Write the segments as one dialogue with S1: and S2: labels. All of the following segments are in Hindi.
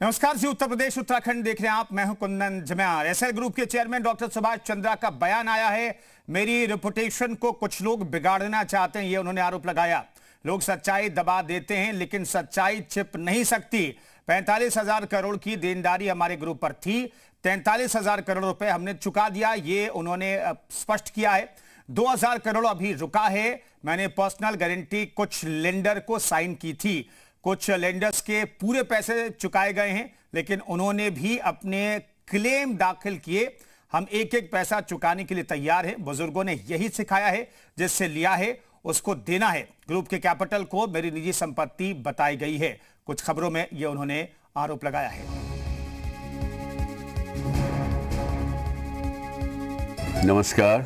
S1: नमस्कार जी, उत्तर प्रदेश उत्तराखंड देख रहे हैं आप। मैं हूं कुंदन जम्याल। एसएल ग्रुप के चेयरमैन डॉक्टर सुभाष चंद्रा का बयान आया है। मेरी रेपुटेशन को कुछ लोग बिगाड़ना चाहते हैं, ये उन्होंने आरोप लगाया। लोग सच्चाई दबा देते हैं लेकिन सच्चाई छिप नहीं सकती। 45,000 करोड़ की देनदारी हमारे ग्रुप पर थी। 43,000 करोड़ रुपए हमने चुका दिया, ये उन्होंने स्पष्ट किया है। 2,000 करोड़ अभी रुका है। मैंने पर्सनल गारंटी कुछ लेंडर को साइन की थी। कुछ लेंडर्स के पूरे पैसे चुकाए गए हैं, लेकिन उन्होंने भी अपने क्लेम दाखिल किए। हम एक एक पैसा चुकाने के लिए तैयार हैं। बुजुर्गों ने यही सिखाया है, जिससे लिया है उसको देना है। ग्रुप के कैपिटल को मेरी निजी संपत्ति बताई गई है। कुछ खबरों में यह उन्होंने आरोप लगाया है।
S2: नमस्कार।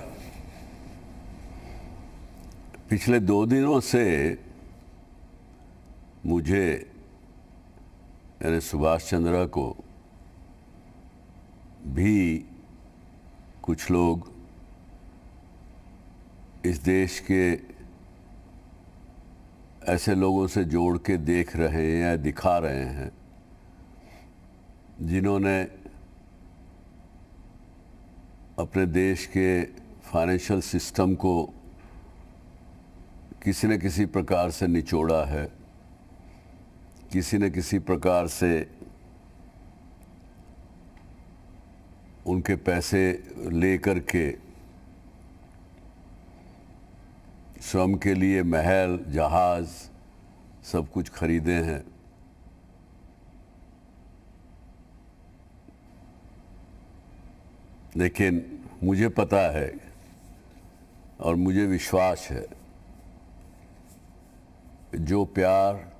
S2: पिछले 2 दिनों से मुझे यानी सुभाष चंद्रा को भी कुछ लोग इस देश के ऐसे लोगों से जोड़ के देख रहे हैं या दिखा रहे हैं जिन्होंने अपने देश के फाइनेंशियल सिस्टम को किसी न किसी प्रकार से निचोड़ा है, किसी न किसी प्रकार से उनके पैसे लेकर के स्वयं के लिए महल, जहाज सब कुछ खरीदे हैं। लेकिन मुझे पता है और मुझे विश्वास है, जो प्यार,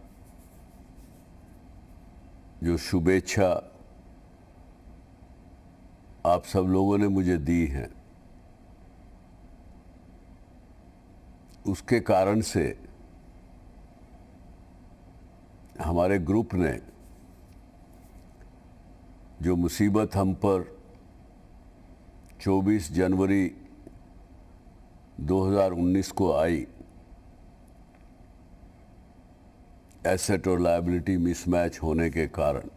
S2: जो शुभेच्छा आप सब लोगों ने मुझे दी है, उसके कारण से हमारे ग्रुप ने जो मुसीबत हम पर 24 जनवरी 2019 को आई, एसेट और लायबिलिटी मिसमैच होने के कारण,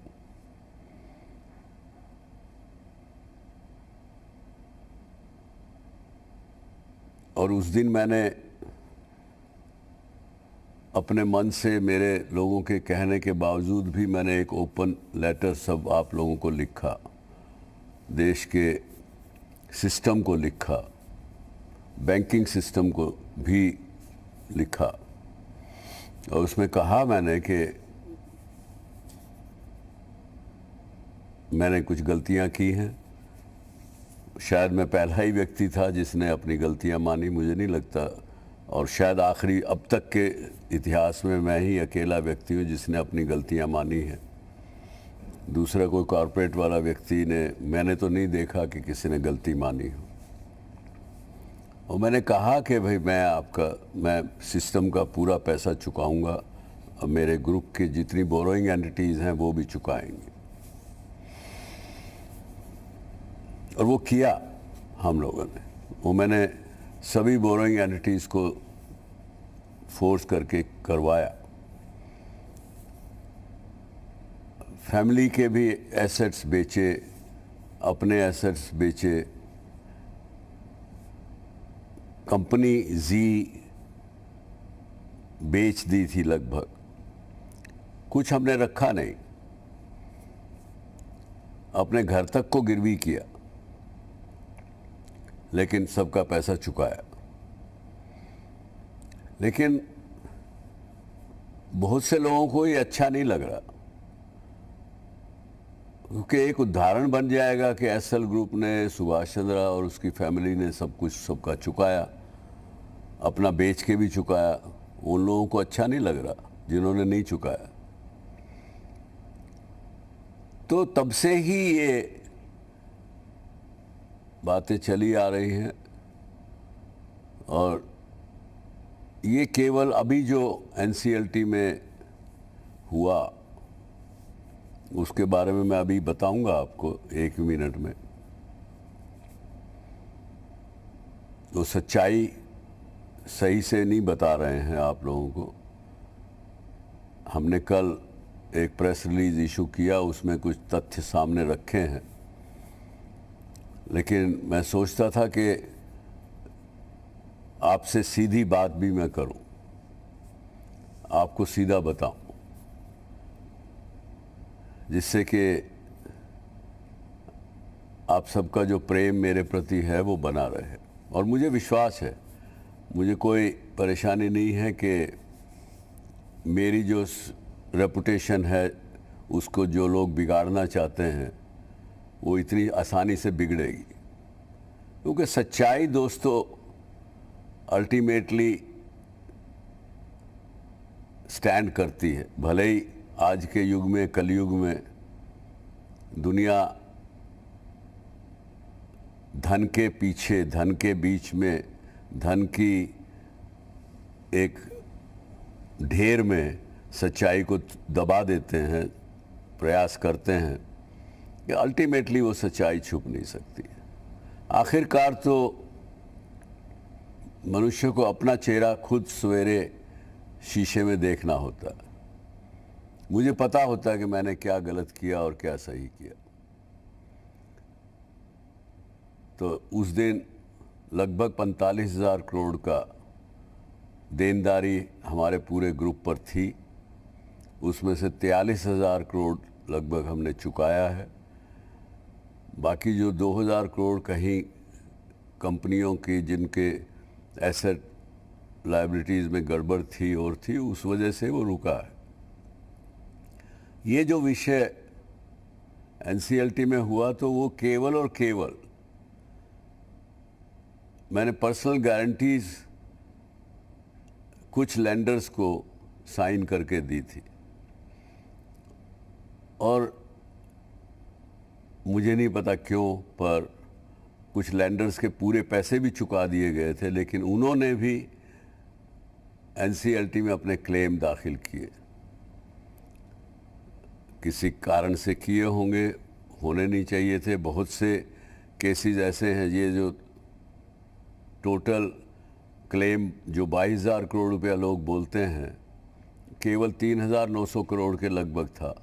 S2: और उस दिन मैंने अपने मन से, मेरे लोगों के कहने के बावजूद भी मैंने एक ओपन लेटर सब आप लोगों को लिखा, देश के सिस्टम को लिखा, बैंकिंग सिस्टम को भी लिखा। और उसमें कहा मैंने कि मैंने कुछ गलतियां की हैं। शायद मैं पहला ही व्यक्ति था जिसने अपनी गलतियां मानी, मुझे नहीं लगता, और शायद आखिरी अब तक के इतिहास में मैं ही अकेला व्यक्ति हूं जिसने अपनी गलतियां मानी हैं। दूसरा कोई कॉरपोरेट वाला व्यक्ति ने, मैंने तो नहीं देखा कि किसी ने गलती मानी हो। और मैंने कहा कि भाई मैं सिस्टम का पूरा पैसा चुकाऊंगा और मेरे ग्रुप के जितनी बोरोइंग एंटिटीज़ हैं वो भी चुकाएंगे। और वो किया हम लोगों ने। वो मैंने सभी बोरोइंग एंटिटीज़ को फोर्स करके करवाया। फैमिली के भी एसेट्स बेचे, अपने एसेट्स बेचे। कंपनी जी बेच दी थी लगभग, कुछ हमने रखा नहीं, अपने घर तक को गिरवी किया, लेकिन सबका पैसा चुकाया। लेकिन बहुत से लोगों को ये अच्छा नहीं लग रहा, क्योंकि एक उदाहरण बन जाएगा कि एसएल ग्रुप ने, सुभाष चंद्रा और उसकी फैमिली ने सब कुछ सबका चुकाया, अपना बेच के भी चुकाया। उन लोगों को अच्छा नहीं लग रहा जिन्होंने नहीं चुकाया। तो तब से ही ये बातें चली आ रही हैं, और ये केवल अभी जो एनसीएलटी में हुआ उसके बारे में मैं अभी बताऊंगा आपको 1 मिनट में। तो सच्चाई सही से नहीं बता रहे हैं आप लोगों को। हमने कल एक प्रेस रिलीज इशू किया, उसमें कुछ तथ्य सामने रखे हैं, लेकिन मैं सोचता था कि आपसे सीधी बात भी मैं करूं, आपको सीधा बताऊं, जिससे कि आप सबका जो प्रेम मेरे प्रति है वो बना रहे। और मुझे विश्वास है, मुझे कोई परेशानी नहीं है कि मेरी जो रेपुटेशन है उसको जो लोग बिगाड़ना चाहते हैं वो इतनी आसानी से बिगड़ेगी, क्योंकि सच्चाई दोस्तों अल्टीमेटली स्टैंड करती है। भले ही आज के युग में, कलयुग में, दुनिया धन के पीछे, धन के बीच में, धन की एक ढेर में सच्चाई को दबा देते हैं, प्रयास करते हैं कि अल्टीमेटली वो सच्चाई छुप नहीं सकती। आखिरकार तो मनुष्य को अपना चेहरा खुद सवेरे शीशे में देखना होता है। मुझे पता होता है कि मैंने क्या गलत किया और क्या सही किया। तो उस दिन लगभग 45,000 करोड़ का देनदारी हमारे पूरे ग्रुप पर थी, उसमें से 43,000 करोड़ लगभग हमने चुकाया है। बाकी जो 2,000 करोड़ कहीं कंपनियों की जिनके एसेट लायबिलिटीज़ में गड़बड़ थी और थी, उस वजह से वो रुका है। ये जो विषय एनसीएलटी में हुआ तो वो केवल और केवल मैंने पर्सनल गारंटीज कुछ लेंडर्स को साइन करके दी थी, और मुझे नहीं पता क्यों, पर कुछ लेंडर्स के पूरे पैसे भी चुका दिए गए थे, लेकिन उन्होंने भी एनसीएलटी में अपने क्लेम दाखिल किए। किसी कारण से किए होंगे, होने नहीं चाहिए थे। बहुत से केसेस ऐसे हैं, ये जो टोटल क्लेम जो 22,000 करोड़ रुपया लोग बोलते हैं, केवल 3,900 करोड़ के लगभग था।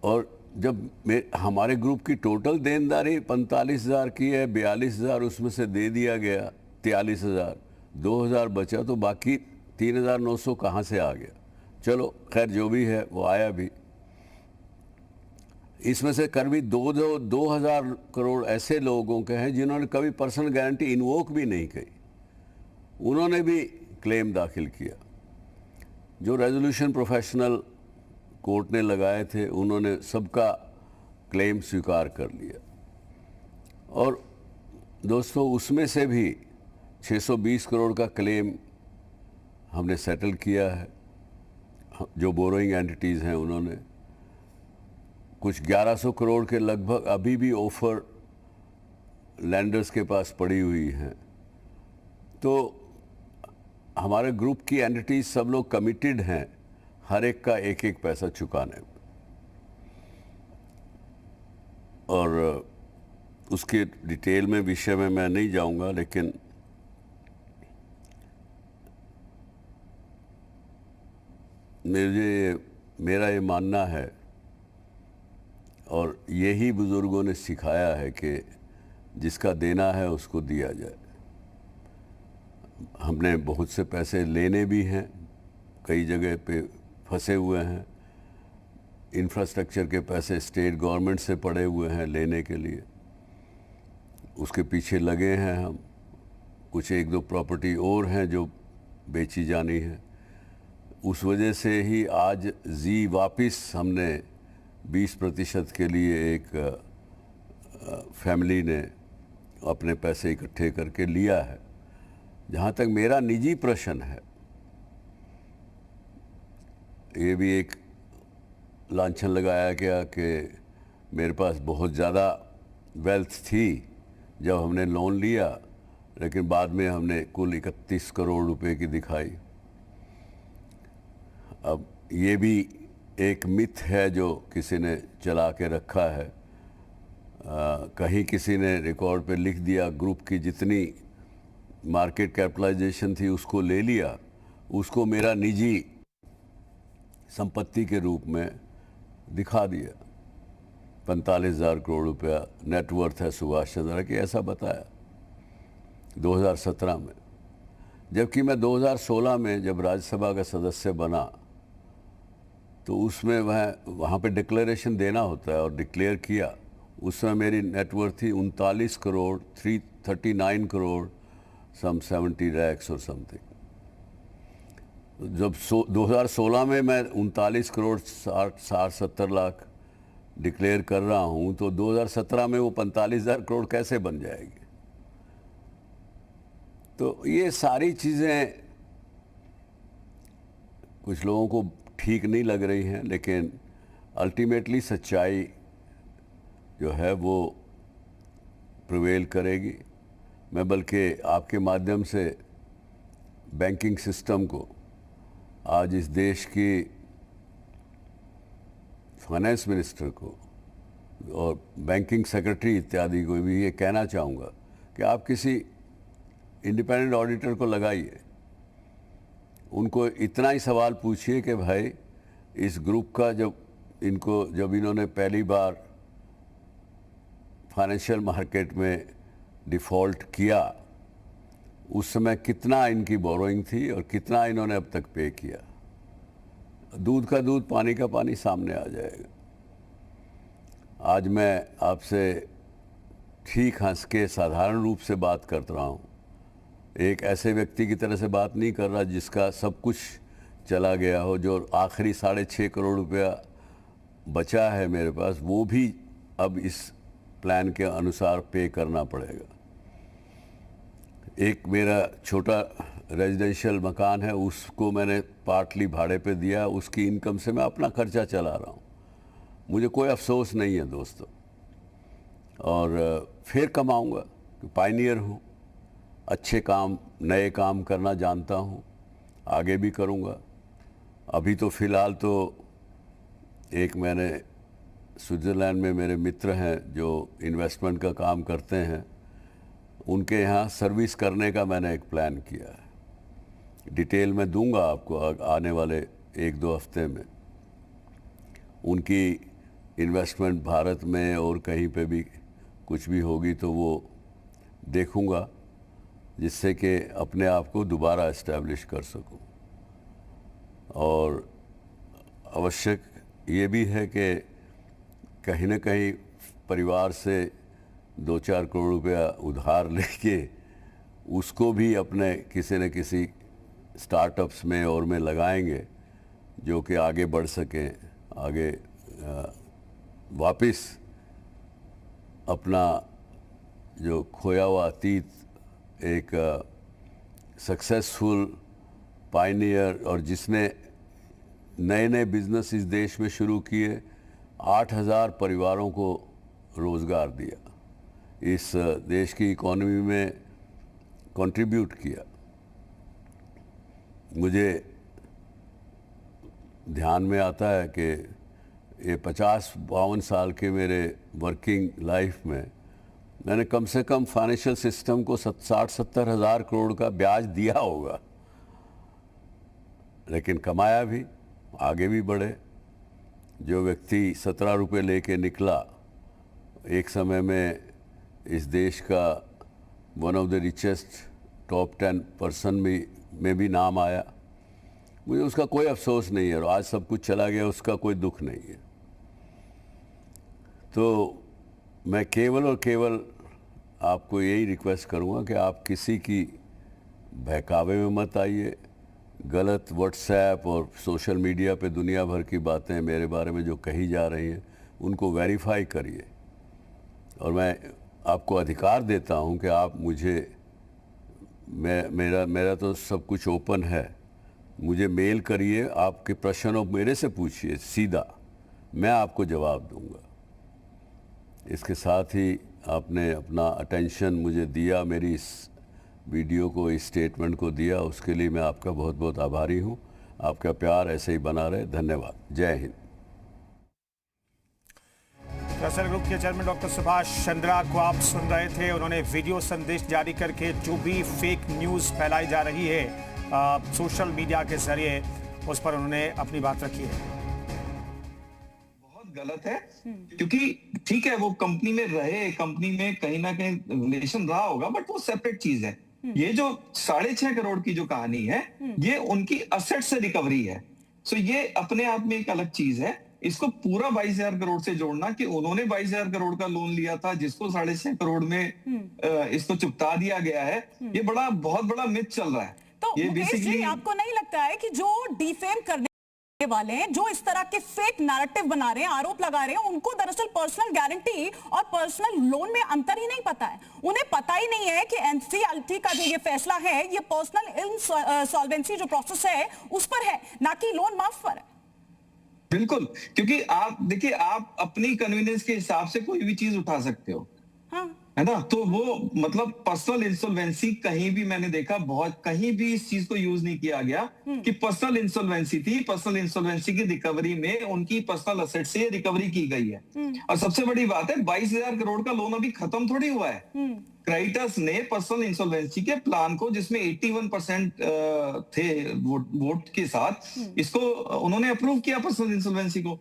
S2: और जब हमारे ग्रुप की टोटल देनदारी 45,000 की है, 42,000 उसमें से दे दिया गया, 43,000, 2,000 बचा, तो बाकी 3,900 कहाँ से आ गया? चलो खैर, जो भी है वो आया भी। इसमें से करीब 2,000 करोड़ ऐसे लोगों के हैं जिन्होंने कभी पर्सनल गारंटी इन्वोक भी नहीं की, उन्होंने भी क्लेम दाखिल किया। जो रेजोल्यूशन प्रोफेशनल कोर्ट ने लगाए थे, उन्होंने सबका क्लेम स्वीकार कर लिया। और दोस्तों, उसमें से भी 620 करोड़ का क्लेम हमने सेटल किया है। जो बोरोइंग एंटिटीज़ हैं उन्होंने कुछ 1100 करोड़ के लगभग अभी भी ऑफर लैंडर्स के पास पड़ी हुई हैं। तो हमारे ग्रुप की एंटिटीज सब लोग कमिटेड हैं हर एक का एक एक पैसा चुकाने में। और उसके डिटेल में विषय में मैं नहीं जाऊंगा, लेकिन मेरा ये मानना है, और यही बुज़ुर्गों ने सिखाया है, कि जिसका देना है उसको दिया जाए। हमने बहुत से पैसे लेने भी हैं, कई जगह पे फंसे हुए हैं। इंफ्रास्ट्रक्चर के पैसे स्टेट गवर्नमेंट से पड़े हुए हैं लेने के लिए, उसके पीछे लगे हैं हम। कुछ एक दो प्रॉपर्टी और हैं जो बेची जानी है। उस वजह से ही आज जी वापस हमने 20% के लिए एक फैमिली ने अपने पैसे इकट्ठे करके लिया है। जहाँ तक मेरा निजी प्रश्न है, ये भी एक लांछन लगाया गया कि मेरे पास बहुत ज़्यादा वेल्थ थी जब हमने लोन लिया, लेकिन बाद में हमने कुल 31 करोड़ रुपए की दिखाई। अब ये भी एक मिथ है जो किसी ने चला के रखा है। कहीं किसी ने रिकॉर्ड पे लिख दिया, ग्रुप की जितनी मार्केट कैपिटलाइजेशन थी उसको ले लिया। उसको मेरा निजी संपत्ति के रूप में दिखा दिया। 45,000 करोड़ रुपया नेटवर्थ है सुभाष चंद्रा की, ऐसा बताया 2017 में। जबकि मैं 2016 में जब राज्यसभा का सदस्य बना तो उसमें वहाँ पे डिक्लेरेशन देना होता है और डिक्लेयर किया। उस समय मेरी नेटवर्थ थी 39 करोड़ 339 करोड़ सम 70 lakhs और समथिंग। जब 2016 में मैं 39 करोड़ 60-70 लाख डिक्लेयर कर रहा हूँ तो 2017 में वो 45,000 करोड़ कैसे बन जाएगी? तो ये सारी चीज़ें कुछ लोगों को ठीक नहीं लग रही हैं, लेकिन अल्टीमेटली सच्चाई जो है वो प्रिवेल करेगी। मैं बल्कि आपके माध्यम से बैंकिंग सिस्टम को, आज इस देश की फाइनेंस मिनिस्टर को और बैंकिंग सेक्रेटरी इत्यादि को भी ये कहना चाहूँगा कि आप किसी इंडिपेंडेंट ऑडिटर को लगाइए, उनको इतना ही सवाल पूछिए कि भाई इस ग्रुप का जब इन्होंने पहली बार फाइनेंशियल मार्केट में डिफ़ॉल्ट किया उस समय कितना इनकी बोरोइंग थी और कितना इन्होंने अब तक पे किया। दूध का दूध पानी का पानी सामने आ जाएगा। आज मैं आपसे ठीक हंस के साधारण रूप से बात कर रहा हूँ, एक ऐसे व्यक्ति की तरह से बात नहीं कर रहा जिसका सब कुछ चला गया हो। जो आखिरी 6.5 करोड़ रुपया बचा है मेरे पास, वो भी अब इस प्लान के अनुसार पे करना पड़ेगा। एक मेरा छोटा रेजिडेंशियल मकान है, उसको मैंने पार्टली भाड़े पे दिया, उसकी इनकम से मैं अपना खर्चा चला रहा हूँ। मुझे कोई अफसोस नहीं है दोस्तों, और फिर कमाऊँगा, पायनियर हूँ, अच्छे काम नए काम करना जानता हूँ, आगे भी करूँगा। अभी तो फ़िलहाल तो एक मैंने स्विट्ज़रलैंड में मेरे मित्र हैं जो इन्वेस्टमेंट का काम करते हैं, उनके यहाँ सर्विस करने का मैंने एक प्लान किया है। डिटेल में दूंगा आपको आने वाले 1-2 हफ्ते में। उनकी इन्वेस्टमेंट भारत में और कहीं पे भी कुछ भी होगी तो वो देखूंगा, जिससे कि अपने आप को दोबारा इस्टेब्लिश कर सकूं। और आवश्यक ये भी है कि कहीं ना कहीं परिवार से 2-4 करोड़ रुपया उधार लेके उसको भी अपने किसी न किसी स्टार्टअप्स में और में लगाएंगे, जो कि आगे बढ़ सकें, आगे वापस अपना जो खोया हुआ अतीत, एक सक्सेसफुल पायनियर और जिसने नए नए बिजनेस इस देश में शुरू किए, 8,000 परिवारों को रोज़गार दिया, इस देश की इकॉनमी में कंट्रीब्यूट किया। मुझे ध्यान में आता है कि ये 50-52 साल के मेरे वर्किंग लाइफ में मैंने कम से कम फाइनेंशियल सिस्टम को 60-70 हज़ार करोड़ का ब्याज दिया होगा, लेकिन कमाया भी, आगे भी बढ़े। जो व्यक्ति 17 रुपये लेके निकला, एक समय में इस देश का one of the richest top 10% में भी नाम आया, मुझे उसका कोई अफसोस नहीं है। और आज सब कुछ चला गया, उसका कोई दुख नहीं है। तो मैं केवल और केवल आपको यही रिक्वेस्ट करूँगा कि आप किसी की बहकावे में मत आइए। गलत व्हाट्सएप और सोशल मीडिया पे दुनिया भर की बातें मेरे बारे में जो कही जा रही हैं, उनको वेरीफाई करिए। और मैं आपको अधिकार देता हूं कि आप मुझे, मेरा तो सब कुछ ओपन है, मुझे मेल करिए, आपके प्रश्न मेरे से पूछिए सीधा, मैं आपको जवाब दूंगा। इसके साथ ही आपने अपना अटेंशन मुझे दिया, मेरी इस वीडियो को, इस स्टेटमेंट को दिया, उसके लिए मैं आपका बहुत बहुत आभारी हूं। आपका प्यार ऐसे ही बना रहे। धन्यवाद। जय हिंद।
S1: एसएल ग्रुप के चेयरमैन डॉक्टर सुभाष चंद्रा को आप सुन रहे थे। उन्होंने वीडियो संदेश जारी करके जो भी फेक न्यूज़ फैलाई जा रही है सोशल मीडिया के जरिए, उस पर उन्होंने अपनी बात रखी है।
S3: बहुत गलत है, क्योंकि ठीक है वो कंपनी में रहे, कंपनी में कहीं ना कहीं रिलेशन रहा होगा, बट वो सेपरेट चीज है। ये जो 6.5 करोड़ की जो कहानी है, ये उनकी असेट से रिकवरी है। सो ये अपने आप में एक अलग चीज है। इसको पूरा 22,000 करोड़ से जोड़ना कि उन्होंने 22,000 करोड़ का लोन लिया था, जिसको 6.5 करोड़ में इसको चुकता दिया गया है, ये बहुत बड़ा मिथ चल रहा है।
S4: तो
S3: ये
S4: मुकेश जी,
S3: बेसिकली
S4: आपको नहीं लगता है कि जो डिफेम करने वाले हैं, जो इस तरह के फेक नैरेटिव बना रहे हैं, आरोप लगा रहे हैं, उनको दरअसल पर्सनल गारंटी और पर्सनल लोन में अंतर ही नहीं पता है। उन्हें पता ही नहीं है कि एनसीएलटी का जो ये फैसला है, ये पर्सनल इंसॉल्वेंसी जो प्रोसेस है उस पर है, ना कि लोन माफ पर है।
S3: बिल्कुल, क्योंकि आप देखिए, आप अपनी कन्वीनियंस के हिसाब से कोई भी चीज उठा सकते हो,
S4: हाँ।
S3: है ना। तो वो मतलब पर्सनल इंसॉल्वेंसी कहीं भी मैंने देखा, कहीं भी इस चीज को यूज नहीं किया गया कि पर्सनल इंसॉल्वेंसी थी। पर्सनल इंसॉल्वेंसी की रिकवरी में उनकी पर्सनल असेट से रिकवरी की गई है। और सबसे बड़ी बात है, 22,000 करोड़ का लोन अभी खत्म थोड़ी हुआ है। क्रेडिटर्स ने पर्सनल इंसॉल्वेंसी के प्लान को, जिसमें 81% थे वोट के साथ, इसको उन्होंने अप्रूव किया पर्सनल इंसॉल्वेंसी को।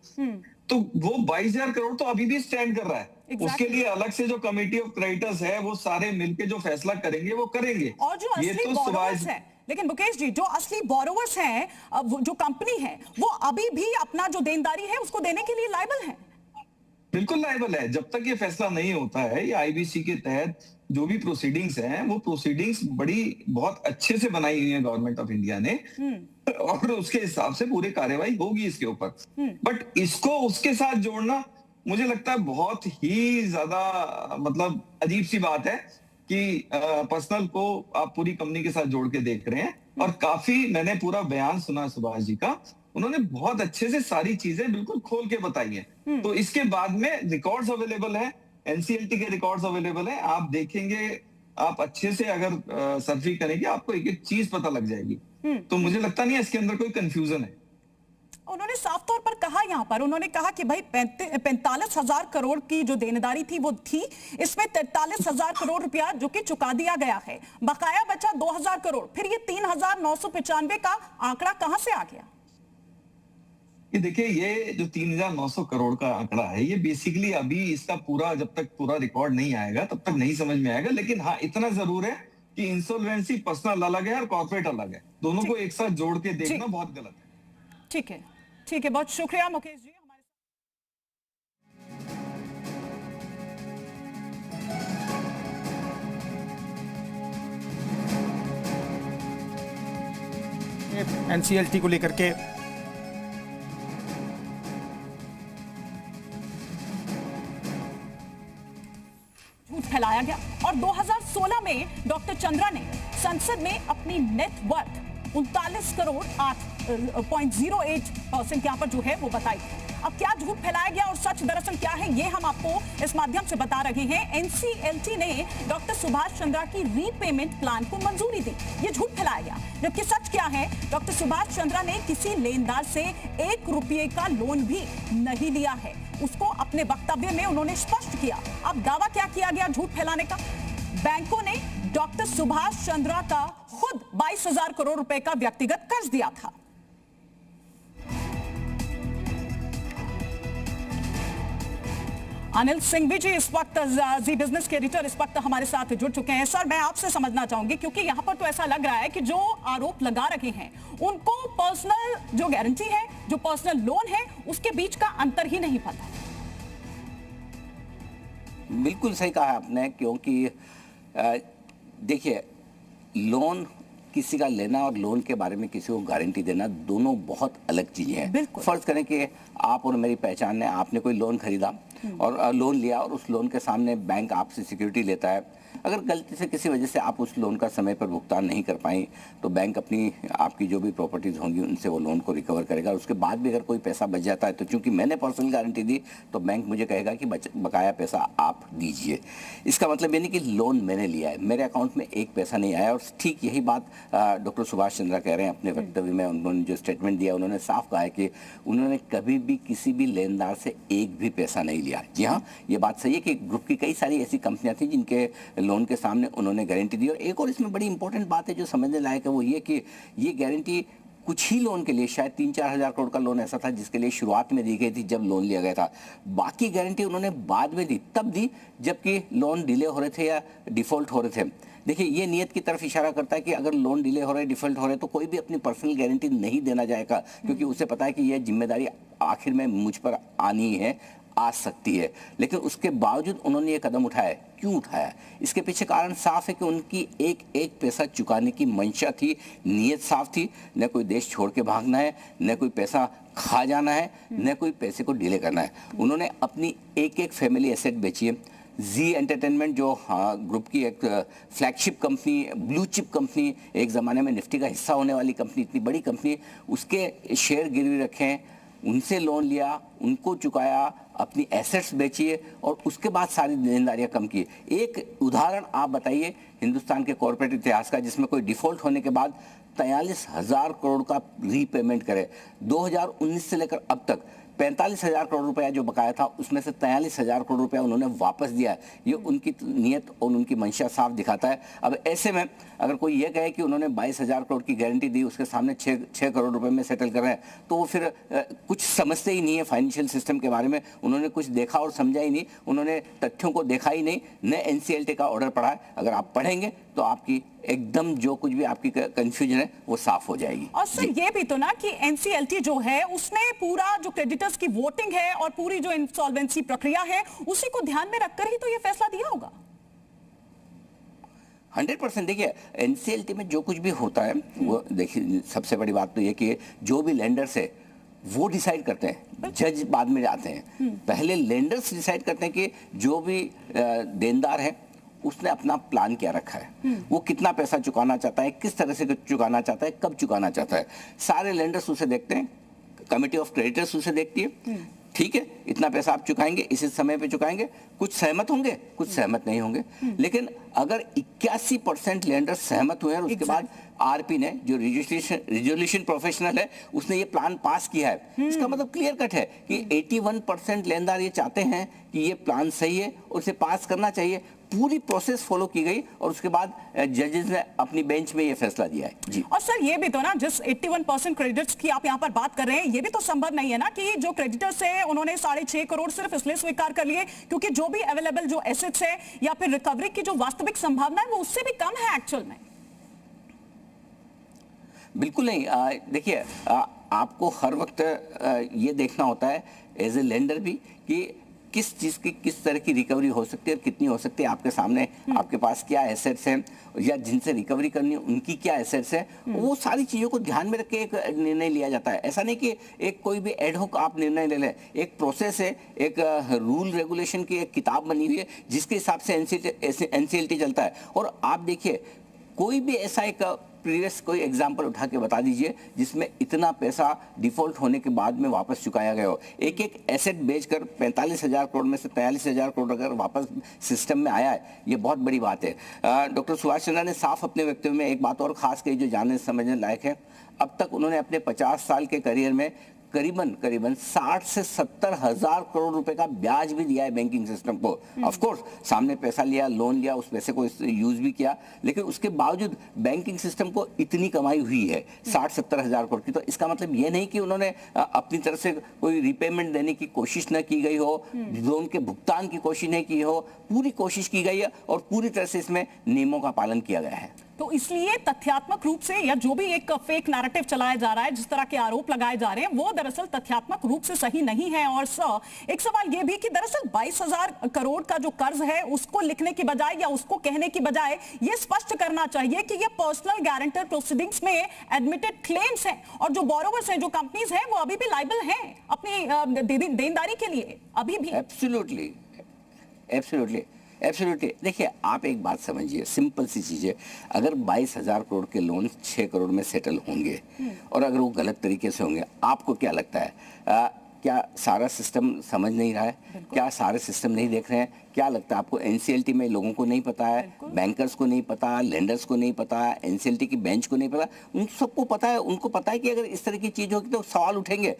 S3: तो वो 22,000 करोड़ तो अभी भी स्टैंड कर रहा है। उसके लिए अलग से जो कमिटी ऑफ क्रेडिटर्स है, वो सारे मिलके जो फैसला करेंगे वो करेंगे।
S4: और जो असली बोरोवर्स है, लेकिन मुकेश जी, जो असली बोरोवर्स हैं, जो कंपनी है, वो अभी भी अपना जो देनदारी है उसको देने के लिए लायबल है।
S3: बिल्कुल लायबल है। जब तक ये फैसला नहीं होता है, ये आईबीसी के तहत जो भी प्रोसीडिंग्स हैं, वो प्रोसीडिंग्स बहुत अच्छे से बनाई हुई है गवर्नमेंट ऑफ इंडिया ने, और उसके हिसाब से पूरी कार्रवाई होगी इसके ऊपर। बट इसको उसके साथ जोड़ना मुझे लगता है बहुत ही ज्यादा मतलब अजीब सी बात है कि पर्सनल को आप पूरी कंपनी के साथ जोड़ के देख रहे हैं। और काफी, मैंने पूरा बयान सुना सुभाष जी का, उन्होंने बहुत अच्छे से सारी चीजें बिल्कुल खोल के बताई हैं। तो इसके बाद में रिकॉर्ड्स अवेलेबल है, एनसीएलटी के रिकॉर्ड्स अवेलेबल है, आप देखेंगे, आप अच्छे से अगर सर्फिंग करेंगे, आपको एक एक चीज पता लग जाएगी। तो मुझे लगता नहीं है इसके अंदर कोई कंफ्यूजन है।
S4: उन्होंने साफ तौर पर कहा, यहाँ पर उन्होंने कहा कि भाई 45,000 करोड़ की जो देनदारी थी वो थी, इसमें 43,000 करोड़ रुपया जो कि चुका दिया गया है, बकाया बचा 2,000 करोड़। फिर ये 3,995 का आंकड़ा कहां से आ गया?
S3: ये देखिए, ये जो 3,900 करोड़ का आंकड़ा है, ये बेसिकली अभी इसका पूरा, जब तक पूरा रिकॉर्ड नहीं आएगा तब तक नहीं समझ में आएगा। लेकिन हाँ, इतना जरूर है कि इंसॉल्वेंसी पर्सनल अलग है और कॉर्पोरेट अलग है, दोनों को एक साथ जोड़ के देखना बहुत गलत है।
S4: ठीक है, ठीक है, बहुत शुक्रिया मुकेश जी।
S1: एनसीएलटी को लेकर के
S4: झूठ फैलाया गया और 2016 में डॉक्टर चंद्रा ने संसद में अपनी नेट वर्थ 39 करोड़ 8.08% यहाँ पर जो है वो बताई। अब क्या झूठ फैलाया गया और सच दरअसल क्या है, ये हम आपको इस माध्यम से बता रहे हैं। एनसीएलटी ने डॉक्टर सुभाष चंद्रा की रीपेमेंट प्लान को मंजूरी दी, ये झूठ फैलाया गया। जबकि सच क्या है, डॉक्टर सुभाष चंद्रा ने किसी लेनदार से 1 रुपये का लोन भी नहीं लिया है, उसको अपने वक्तव्य में उन्होंने स्पष्ट किया। अब दावा क्या किया गया झूठ फैलाने का? बैंकों ने डॉक्टर सुभाष चंद्रा का खुद 22,000 करोड़ रुपए का व्यक्तिगत कर्ज दिया था। अनिल सिंघवी जी इस वक्त जी बिजनेस के एडिटर इस वक्त हमारे साथ जुड़ चुके हैं। सर, मैं आपसे समझना चाहूंगी, क्योंकि यहां पर तो ऐसा लग रहा है कि जो आरोप लगा रहे हैं उनको पर्सनल जो गारंटी है, जो पर्सनल लोन है, उसके बीच का अंतर ही नहीं पता।
S5: बिल्कुल सही कहा आपने, क्योंकि देखिए, लोन किसी का लेना और लोन के बारे में किसी को गारंटी देना दोनों बहुत अलग चीजें हैं। फर्ज करें कि आप और मेरी पहचान है, आपने कोई लोन खरीदा और लोन लिया और उस लोन के सामने बैंक आपसे सिक्योरिटी लेता है। अगर गलती से किसी वजह से आप उस लोन का समय पर भुगतान नहीं कर पाई तो बैंक अपनी आपकी जो भी प्रॉपर्टीज होंगी उनसे वो लोन को रिकवर करेगा। उसके बाद भी अगर कोई पैसा बच जाता है तो चूंकि मैंने पर्सनल गारंटी दी तो बैंक मुझे कहेगा कि बकाया पैसा आप दीजिए। इसका मतलब ये नहीं कि लोन मैंने लिया है, मेरे अकाउंट में एक पैसा नहीं आया। और ठीक यही बात डॉक्टर सुभाष चंद्रा कह रहे हैं अपने वक्तव्य में। उन्होंने जो स्टेटमेंट दिया, उन्होंने साफ कहा है कि उन्होंने कभी भी किसी भी लेनदार से एक भी पैसा नहीं लिया। जी हाँ, ये बात सही है कि ग्रुप की कई सारी ऐसी कंपनियां थी जिनके लोन के सामने उन्होंने गारंटी दी। और एक और इसमें बड़ी इंपॉर्टेंट बात है जो समझने लायक है, वो ये कि ये गारंटी कुछ ही लोन के लिए, शायद 3-4 हजार करोड़ का लोन ऐसा था जिसके लिए शुरुआत में दी गई थी जब लोन लिया गया था। बाकी गारंटी उन्होंने बाद में दी, तब दी जबकि लोन डिले हो रहे थे या डिफॉल्ट हो रहे थे। देखिए, ये नियत की तरफ इशारा करता है कि अगर लोन डिले हो रहे, डिफॉल्ट हो रहे, तो कोई भी अपनी पर्सनल गारंटी नहीं देना जाएगा, क्योंकि उसे पता है कि यह जिम्मेदारी आखिर में मुझ पर आनी है, आ सकती है। लेकिन उसके बावजूद उन्होंने ये कदम उठाया। क्यों उठाया? इसके पीछे कारण साफ है कि उनकी एक एक पैसा चुकाने की मंशा थी, नीयत साफ थी। न कोई देश छोड़ के भागना है, न कोई पैसा खा जाना है, न कोई पैसे को डिले करना है। उन्होंने अपनी एक एक फैमिली एसेट बेची है। जी एंटरटेनमेंट जो ग्रुप की एक flagship company, blue chip company, एक ज़माने में निफ्टी का हिस्सा होने वाली कंपनी, इतनी बड़ी कंपनी, उसके शेयर गिरवी रखे हैं, उनसे लोन लिया, उनको चुकाया, अपनी एसेट्स बेचिए और उसके बाद सारी देनदारियां कम की। एक उदाहरण आप बताइए हिंदुस्तान के कॉर्पोरेट इतिहास का जिसमें कोई डिफॉल्ट होने के बाद 43,000 करोड़ का रीपेमेंट करे। 2019 से लेकर अब तक 45,000 करोड़ रुपया जो बकाया था, उसमें से 43,000 करोड़ रुपया उन्होंने वापस दिया है। ये उनकी नीयत और उनकी मंशा साफ दिखाता है। अब ऐसे में अगर कोई ये कहे कि उन्होंने 22,000 करोड़ की गारंटी दी, उसके सामने 6 करोड़ रुपए में सेटल कर रहे हैं, तो वो फिर कुछ समझते ही नहीं है फाइनेंशियल सिस्टम के बारे में। उन्होंने कुछ देखा और समझा ही नहीं, उन्होंने तथ्यों को देखा ही नहीं, न एनसीएलटी का ऑर्डर पढ़ा है। अगर आप पढ़ेंगे तो आपकी एकदम जो कुछ भी आपकी कंफ्यूजन है वो साफ हो जाएगी।
S4: और सर ये भी तो ना कि एनसीएलटी जो है उसने पूरा जो क्रेडिटर्स की वोटिंग है और पूरी जो इंसॉल्वेंसी प्रक्रिया है उसी को ध्यान में रखकर ही तो ये फैसला दिया होगा।
S5: 100% देखिए, एनसीएलटी में जो कुछ भी होता है वो देखिए, सबसे बड़ी बात तो ये कि जो भी लेंडर्स है वो डिसाइड करते हैं, जज बाद में जाते हैं। पहले लेंडर्स डिसाइड करते हैं कि जो भी देनदार है उसने अपना प्लान क्या रखा है, वो कितना पैसा चुकाना चाहता है, किस तरह से चुकाना चाहता है, कब चुकाना चाहता है। सारे लेंडर्स उसे देखते हैं, कमिटी ऑफ क्रेडिटर्स उसे देखती है। ठीक है, इतना पैसा आप चुकाएंगे, इसी समय पे चुकाएंगे। कुछ सहमत होंगे, कुछ सहमत नहीं होंगे। लेकिन अगर 81% लेंडर्स सहमत हुए हैं और उसके बाद आरपी ने, जो रिजोल्यूशन प्रोफेशनल है, उसने ये प्लान पास किया है, इसका मतलब क्लियर कट है कि 81% लेनदार ये चाहते हैं कि ये प्लान सही है और उसे पास करना चाहिए। पूरी प्रोसेस फॉलो की गई और उसके बाद जजेस ने अपनी बेंच में ये फैसला दिया है। जी।
S4: और सर ये भी तो ना, जिस 81% क्रेडिटर्स की आप यहाँ पर बात कर रहे हैं, ये भी तो संभव नहीं है ना कि जो क्रेडिटर्स है उन्होंने 6.5 करोड़ सिर्फ इसलिए स्वीकार कर लिए क्योंकि जो भी अवेलेबल जो एसेट्स है या फिर रिकवरी की जो वास्तविक संभावना है वो उससे भी कम है एक्चुअल में।
S5: बिल्कुल नहीं। देखिए, आपको हर वक्त ये देखना होता है एज ए लेंडर भी कि किस चीज़ की किस तरह की रिकवरी हो सकती है और कितनी हो सकती है। आपके सामने आपके पास क्या एसेट्स हैं या जिनसे रिकवरी करनी है उनकी क्या एसेट्स है, वो सारी चीज़ों को ध्यान में रख के एक निर्णय लिया जाता है। ऐसा नहीं कि एक कोई भी एडहॉक आप निर्णय ले लें। एक प्रोसेस है, एक रूल रेगुलेशन की एक किताब बनी हुई है जिसके हिसाब से एनसीएलटी चलता है। और आप देखिए, कोई भी ऐसा एक प्रीवियस कोई एग्जाम्पल उठा के बता दीजिए जिसमें इतना पैसा डिफॉल्ट होने के बाद में वापस चुकाया गया हो। एक एक एसेट बेचकर 45,000 करोड़ में से 43,000 करोड़ अगर वापस सिस्टम में आया है, ये बहुत बड़ी बात है। डॉक्टर सुभाष चंद्रा ने साफ अपने वक्तव्य में एक बात और खास कही जो जानने समझने लायक है। अब तक उन्होंने अपने 50 साल के करियर में करीबन 60 से 70 हजार करोड़ रुपए का ब्याज भी दिया है बैंकिंग सिस्टम को। ऑफ कोर्स सामने पैसा लिया, लोन लिया, उस पैसे को यूज भी किया, लेकिन उसके बावजूद बैंकिंग सिस्टम को इतनी कमाई हुई है 60-70 हजार करोड़ की। तो इसका मतलब ये नहीं कि उन्होंने अपनी तरफ से कोई रिपेमेंट देने की कोशिश न की गई हो, लोन के भुगतान की कोशिश नहीं की हो। पूरी कोशिश की गई है और पूरी तरह से इसमें नियमों का पालन किया गया है।
S4: तो इसलिए तथ्यात्मक रूप से या जो भी एक फेक नैरेटिव चलाया जा रहा है, जिस तरह के आरोप लगाए जा रहे हैं, वो दरअसल तथ्यात्मक रूप से सही नहीं है। और सर, एक सवाल ये भी कि दरअसल 22,000 करोड़ का जो कर्ज है उसको लिखने की बजाय या उसको कहने की बजाय ये स्पष्ट करना चाहिए कि ये पर्सनल गारंटर प्रोसीडिंग्स में एडमिटेड क्लेम्स हैं और जो बोरोवर्स हैं, जो कंपनीज हैं, वो अभी भी लायबल हैं अपनी देनदारी के लिए अभी भी।
S5: Absolutely, absolutely, absolutely. देखिए, आप एक बात समझिए, सिंपल सी चीज़ है। अगर 22,000 करोड़ के लोन 6 करोड़ में सेटल होंगे और अगर वो गलत तरीके से होंगे, आपको क्या लगता है क्या सारा सिस्टम समझ नहीं रहा है? क्या सारे सिस्टम नहीं देख रहे हैं? क्या लगता है आपको एनसीएलटी में लोगों को नहीं पता है, बैंकर्स को नहीं पता, लेंडर्स को नहीं पता, एनसीएलटी की बेंच को नहीं पता? उन सबको पता है, उनको पता है कि अगर इस तरह की चीज होगी तो सवाल उठेंगे।